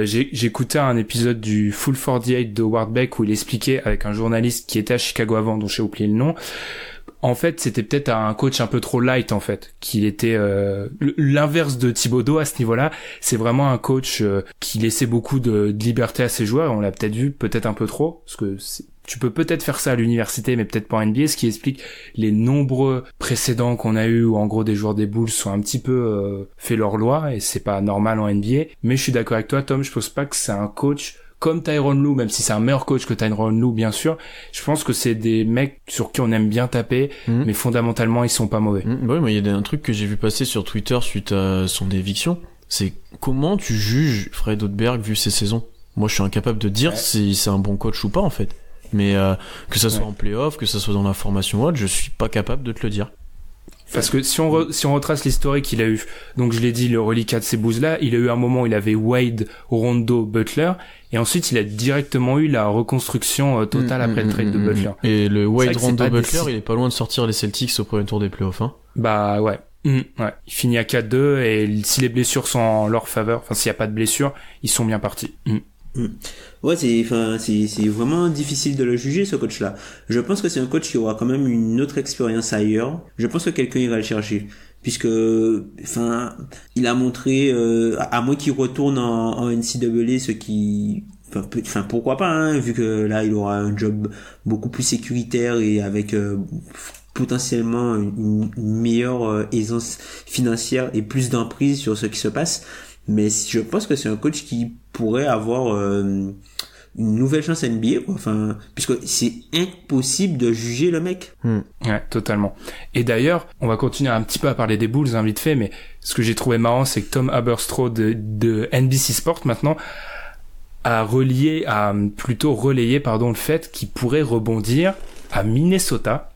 J'écoutais un épisode du Full 48 de Howard Beck où il expliquait, avec un journaliste qui était à Chicago avant, dont j'ai oublié le nom, en fait c'était peut-être un coach un peu trop light, en fait, qu'il était l'inverse de Thibodeau à ce niveau-là. C'est vraiment un coach qui laissait beaucoup de liberté à ses joueurs, on l'a peut-être vu peut-être un peu trop, parce que tu peux peut-être faire ça à l'université, mais peut-être pas en NBA, ce qui explique les nombreux précédents qu'on a eu où en gros des joueurs des Bulls sont un petit peu fait leur loi, et c'est pas normal en NBA. Mais je suis d'accord avec toi, Tom, je pense pas que c'est un coach comme Tyronn Lue, même si c'est un meilleur coach que Tyronn Lue, bien sûr. Je pense que c'est des mecs sur qui on aime bien taper, mais fondamentalement ils sont pas mauvais. Ouais, mais il y a un truc que j'ai vu passer sur Twitter suite à son éviction, c'est comment tu juges Fred Hoiberg vu ses saisons. Moi je suis incapable de dire si c'est un bon coach ou pas, en fait. Mais que ça soit en play-off, que ça soit dans la formation haute, je suis pas capable de te le dire. Parce que si on retrace l'historique qu'il a eu, donc je l'ai dit, le reliquat de ces Bulls-là, il a eu un moment où il avait Wade, Rondo, Butler, et ensuite il a directement eu la reconstruction totale après le trade de Butler. Et le Wade, Rondo, Butler, il est pas loin de sortir les Celtics au premier tour des playoffs, hein. Bah ouais. Ouais. Il finit à 4-2, et si les blessures sont en leur faveur, enfin s'il y a pas de blessures, ils sont bien partis. Ouais, c'est vraiment difficile de le juger, ce coach-là. Je pense que c'est un coach qui aura quand même une autre expérience ailleurs. Je pense que quelqu'un ira le chercher, puisque, enfin, il a montré, à moins qu'il retourne en NCAA, ce qui, enfin, pourquoi pas, hein, vu que là, il aura un job beaucoup plus sécuritaire et avec potentiellement une meilleure aisance financière et plus d'emprise sur ce qui se passe. Mais je pense que c'est un coach qui pourrait avoir une nouvelle chance à NBA, quoi. Enfin, puisque c'est impossible de juger le mec. Ouais, totalement. Et d'ailleurs, on va continuer un petit peu à parler des Bulls, hein, vite fait, mais ce que j'ai trouvé marrant, c'est que Tom Haberstroh de NBC Sports maintenant a plutôt relayé le fait qu'il pourrait rebondir à Minnesota.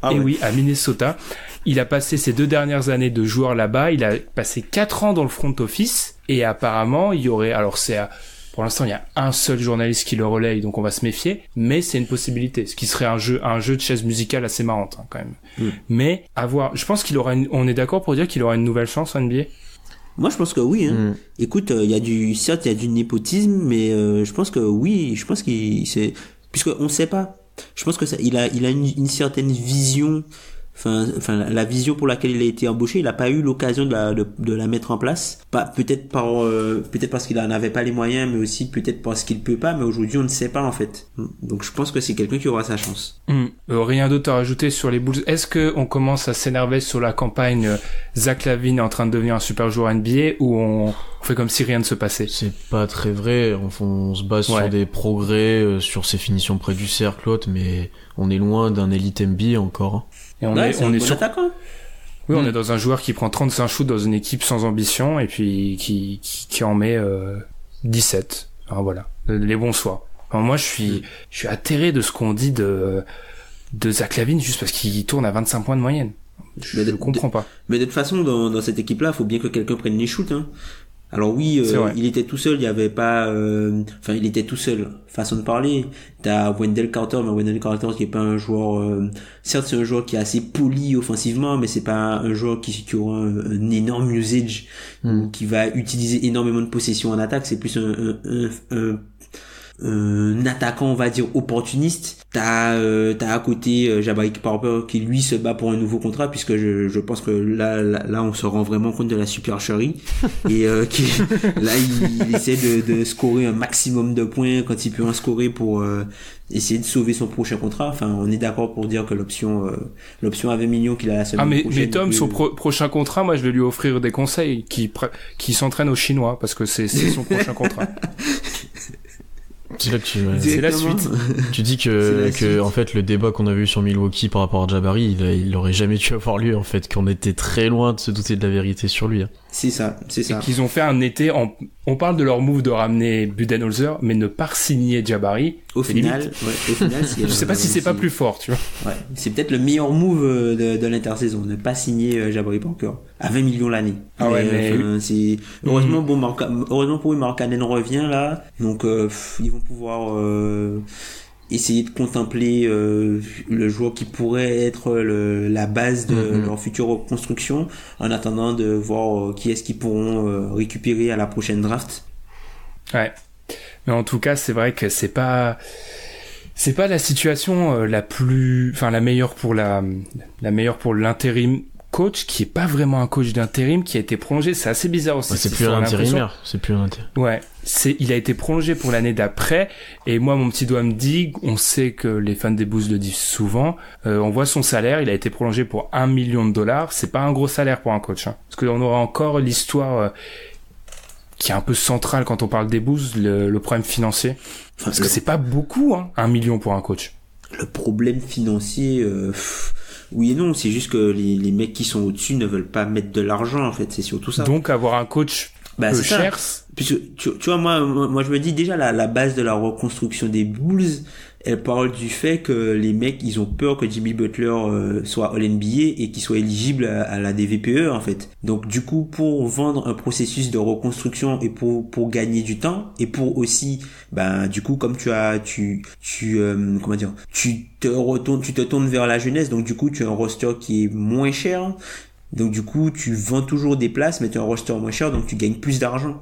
Oui, à Minnesota. Il a passé ses 2 dernières années de joueur là-bas. Il a passé 4 ans dans le front office. Et apparemment, il y aurait... Alors, pour l'instant, il y a un seul journaliste qui le relaye, donc on va se méfier. Mais c'est une possibilité. Ce qui serait un jeu de chaise musicale assez marrante, hein, quand même. Mais, je pense qu'il aura on est d'accord pour dire qu'il aura une nouvelle chance en NBA? Moi, je pense que oui, hein. Écoute, certes, il y a du népotisme, mais je pense que oui. Je pense puisqu'on sait pas. Je pense que il a une certaine vision. enfin la vision pour laquelle il a été embauché, il n'a pas eu l'occasion de la mettre en place. Peut-être parce qu'il en avait pas les moyens, mais aussi peut-être parce qu'il peut pas. Mais aujourd'hui, on ne sait pas en fait. Donc je pense que c'est quelqu'un qui aura sa chance. Rien d'autre à rajouter sur les Bulls. Est-ce que on commence à s'énerver sur la campagne Zach LaVine est en train de devenir un super joueur NBA, ou on fait comme si rien ne se passait? C'est pas très vrai. On se base sur des progrès, sur ses finitions près du cercle, l'autre, mais on est loin d'un élite NBA encore. Et on est sur attaquant. Oui, on est dans un joueur qui prend 35 shoots dans une équipe sans ambition, et puis qui en met 17. Alors voilà, les bons soirs. Alors moi, je suis atterré de ce qu'on dit de Zach LaVine juste parce qu'il tourne à 25 points de moyenne. Je comprends pas. Mais de toute façon, dans cette équipe-là, faut bien que quelqu'un prenne les shoots, hein. Alors oui, il était tout seul, il y avait pas, il était tout seul, façon de parler. T'as Wendell Carter, mais Wendell Carter qui est pas un joueur, certes c'est un joueur qui est assez poli offensivement, mais c'est pas un joueur qui aura un énorme usage, qui va utiliser énormément de possession en attaque. C'est plus un attaquant, on va dire, opportuniste. T'as à côté Jabari Parker qui lui se bat pour un nouveau contrat, puisque je pense que là on se rend vraiment compte de la supercherie et il essaie de scorer un maximum de points quand il peut en scorer pour essayer de sauver son prochain contrat. Enfin, on est d'accord pour dire que l'option à 20 millions qu'il a la semaine prochaine. Mais Tom, son prochain contrat, moi je vais lui offrir des conseils, qui s'entraîne au chinois, parce que c'est son prochain contrat. C'est là que c'est la suite. Tu dis que en fait le débat qu'on a vu sur Milwaukee par rapport à Jabari, il aurait jamais dû avoir lieu, en fait, qu'on était très loin de se douter de la vérité sur lui. C'est ça. Et qu'ils ont fait un été on parle de leur move de ramener Budenholzer, mais ne pas signer Jabari. Au final, je sais pas si c'est pas plus fort, tu vois. Ouais, c'est peut-être le meilleur move de l'intersaison, ne pas signer Jabari Parker à 20 millions l'année. Ah ouais, mais c'est heureusement pour eux, Markkanen revient là, donc ils vont pouvoir essayer de contempler le joueur qui pourrait être la base de leur future reconstruction, en attendant de voir qui est-ce qu'ils pourront récupérer à la prochaine draft. Ouais. Mais en tout cas, c'est vrai que c'est pas la situation la meilleure pour l'intérim coach, qui est pas vraiment un coach d'intérim, qui a été prolongé. C'est assez bizarre aussi. C'est plus un intérimaire. Ouais. Il a été prolongé pour l'année d'après, et moi, mon petit doigt me dit, on sait que les fans des Bulls le disent souvent, on voit son salaire, il a été prolongé pour $1 million. C'est pas un gros salaire pour un coach, hein. Parce qu'on aura encore l'histoire, qui est un peu centrale quand on parle des Bulls, le problème financier. Parce que c'est pas beaucoup, hein, $1 million pour un coach. Le problème financier, oui et non, c'est juste que les mecs qui sont au-dessus ne veulent pas mettre de l'argent, en fait, c'est surtout ça. Donc avoir un coach peu cher. Puisque tu vois, moi je me dis déjà la base de la reconstruction des Bulls, elle parle du fait que les mecs, ils ont peur que Jimmy Butler soit All-NBA et qu'il soit éligible à la DVPE, en fait. Donc du coup, pour vendre un processus de reconstruction et pour gagner du temps, et pour aussi du coup, comme tu te tournes vers la jeunesse, donc du coup tu as un roster qui est moins cher. Donc du coup, tu vends toujours des places, mais tu as un roster moins cher, donc tu gagnes plus d'argent.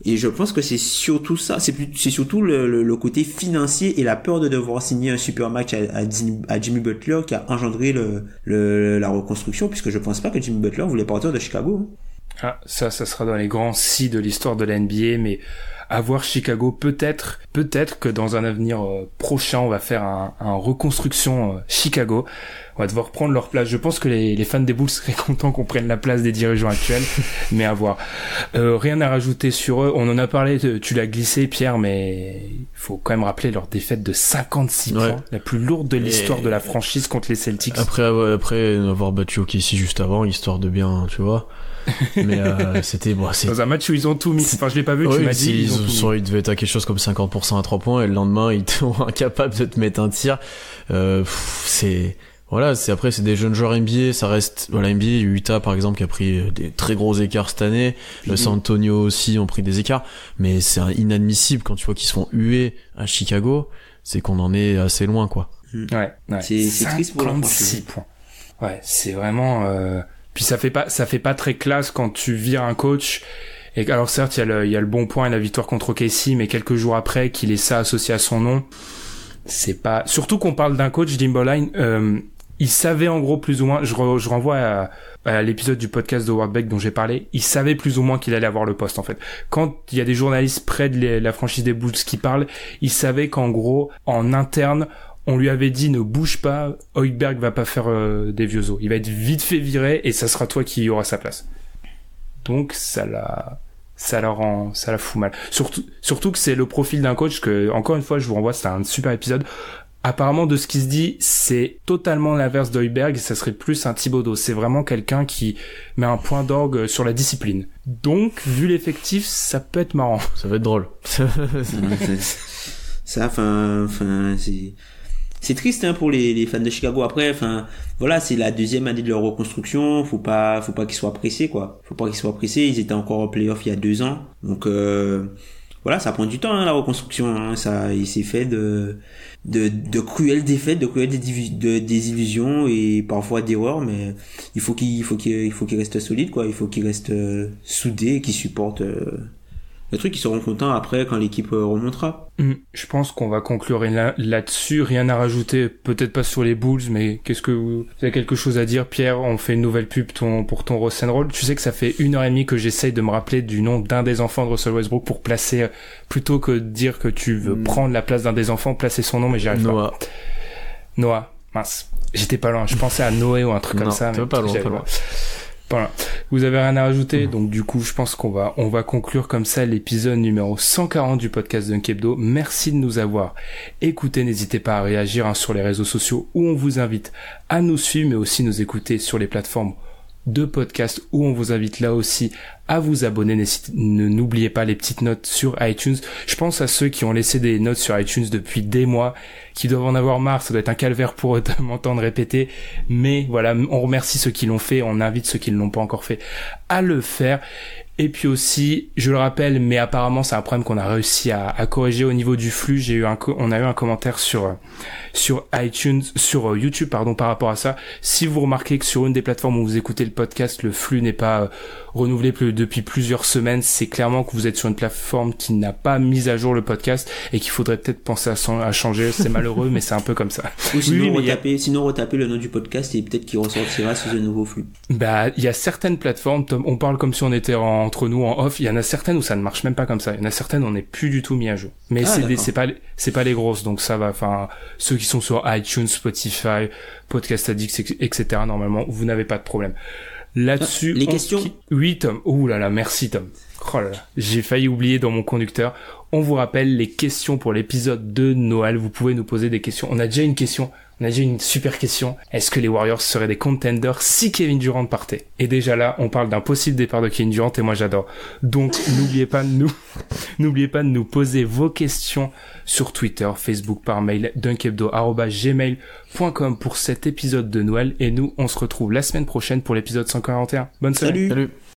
Et je pense que c'est surtout ça, c'est surtout le côté financier et la peur de devoir signer un super match à Jimmy Butler qui a engendré la reconstruction, puisque je pense pas que Jimmy Butler voulait partir de Chicago. Ah, ça sera dans les grands si de l'histoire de la NBA, mais à voir Chicago, peut-être que dans un avenir prochain, on va faire un reconstruction Chicago. On va devoir prendre leur place. Je pense que les fans des Bulls seraient contents qu'on prenne la place des dirigeants actuels, mais à voir. Rien à rajouter sur eux. On en a parlé, tu l'as glissé, Pierre, mais il faut quand même rappeler leur défaite de 56 points, la plus lourde de l'histoire de la franchise contre les Celtics. Après avoir battu OKC juste avant, histoire de bien, tu vois. Mais c'était c'est dans un match où ils ont tout mis. Enfin, je l'ai pas vu. Tu m'as dit. Ils devaient être à quelque chose comme 50% à 3 points, et le lendemain ils sont incapables de te mettre un tir. C'est des jeunes joueurs NBA, ça reste NBA. Utah par exemple qui a pris des très gros écarts cette année, San Antonio aussi ont pris des écarts, mais c'est inadmissible quand tu vois qu'ils se font huer à Chicago, c'est qu'on en est assez loin, quoi. Ouais. C'est triste pour la franchise. Points. Ouais, c'est vraiment puis ça fait pas très classe quand tu vires un coach. Et alors certes, il y a le bon point et la victoire contre OKC, mais quelques jours après qu'il ait ça associé à son nom, c'est pas, surtout qu'on parle d'un coach, Jim Boeheim, il savait en gros plus ou moins, je renvoie à l'épisode du podcast de Howard Beck dont j'ai parlé, il savait plus ou moins qu'il allait avoir le poste en fait. Quand il y a des journalistes près de la franchise des Bulls qui parlent, il savait qu'en gros, en interne, on lui avait dit ne bouge pas, Hoiberg va pas faire des vieux os. Il va être vite fait virer et ça sera toi qui aura sa place. Donc ça la fout mal. Surtout que c'est le profil d'un coach que, encore une fois, je vous renvoie, c'était un super épisode. Apparemment, de ce qui se dit, c'est totalement l'inverse d'Hoiberg et ça serait plus un Thibodeau. C'est vraiment quelqu'un qui met un point d'orgue sur la discipline. Donc, vu l'effectif, ça peut être marrant. Ça va être drôle. C'est triste hein, pour les fans de Chicago. Après, voilà, c'est la deuxième année de leur reconstruction. Faut pas qu'ils soient pressés, quoi. Faut pas qu'ils soient pressés. Ils étaient encore en playoff il y a 2 ans. Donc voilà, ça prend du temps hein, la reconstruction. Hein. Ça, il s'est fait de cruelles défaites, de cruelles désillusions et parfois d'erreurs. Mais il faut qu'ils restent solides, quoi. Il faut qu'ils restent soudés et qu'ils supportent. Le truc, ils seront contents après quand l'équipe remontera. Je pense qu'on va conclure là-dessus. Rien à rajouter, peut-être pas sur les Bulls, mais qu'est-ce que vous avez quelque chose à dire, Pierre? On fait une nouvelle pub pour ton Rock'n'Roll. Tu sais que ça fait 1h30 que j'essaye de me rappeler du nom d'un des enfants de Russell Westbrook pour placer, plutôt que de dire que tu veux prendre la place d'un des enfants, placer son nom, mais j'y arrive pas. Noah. Mince. J'étais pas loin. Je pensais à Noé ou un truc comme ça. Non, pas loin. Voilà. Vous avez rien à rajouter, donc du coup, je pense qu'on va conclure comme ça l'épisode numéro 140 du podcast Dunk Hebdo. Merci de nous avoir écoutés. N'hésitez pas à réagir sur les réseaux sociaux où on vous invite à nous suivre, mais aussi nous écouter sur les plateformes de podcast où on vous invite là aussi à vous abonner. N'oubliez pas les petites notes sur iTunes. Je pense à ceux qui ont laissé des notes sur iTunes depuis des mois, qui doivent en avoir marre. Ça doit être un calvaire pour eux de m'entendre répéter. Mais voilà, on remercie ceux qui l'ont fait. On invite ceux qui ne l'ont pas encore fait à le faire. Et puis aussi, je le rappelle, mais apparemment c'est un problème qu'on a réussi à corriger au niveau du flux. On a eu un commentaire sur iTunes, sur YouTube, par rapport à ça. Si vous remarquez que sur une des plateformes où vous écoutez le podcast, le flux n'est pas renouvelé depuis plusieurs semaines, c'est clairement que vous êtes sur une plateforme qui n'a pas mis à jour le podcast et qu'il faudrait peut-être penser à changer. C'est malheureux, mais c'est un peu comme ça. Ou sinon, retaper le nom du podcast et peut-être qu'il ressortira sous un nouveau flux. Bah, il y a certaines plateformes, Tom, on parle comme si on était entre nous en off. Il y en a certaines où ça ne marche même pas comme ça. Il y en a certaines où on n'est plus du tout mis à jour. Mais c'est pas les grosses, donc ça va. Enfin, ceux qui sont sur iTunes, Spotify, Podcast Addict, etc. Normalement, vous n'avez pas de problème. Là-dessus, les questions. Oui, Tom. Ouh là là, merci, Tom. Oh là là, j'ai failli oublier dans mon conducteur. On vous rappelle les questions pour l'épisode de Noël. Vous pouvez nous poser des questions. On a déjà une super question. Est-ce que les Warriors seraient des contenders si Kevin Durant partait? Et déjà là, on parle d'un possible départ de Kevin Durant et moi j'adore. Donc, n'oubliez pas de nous poser vos questions sur Twitter, Facebook, par mail, dunkebdo@gmail.com pour cet épisode de Noël. Et nous, on se retrouve la semaine prochaine pour l'épisode 141. Bonne semaine. Salut.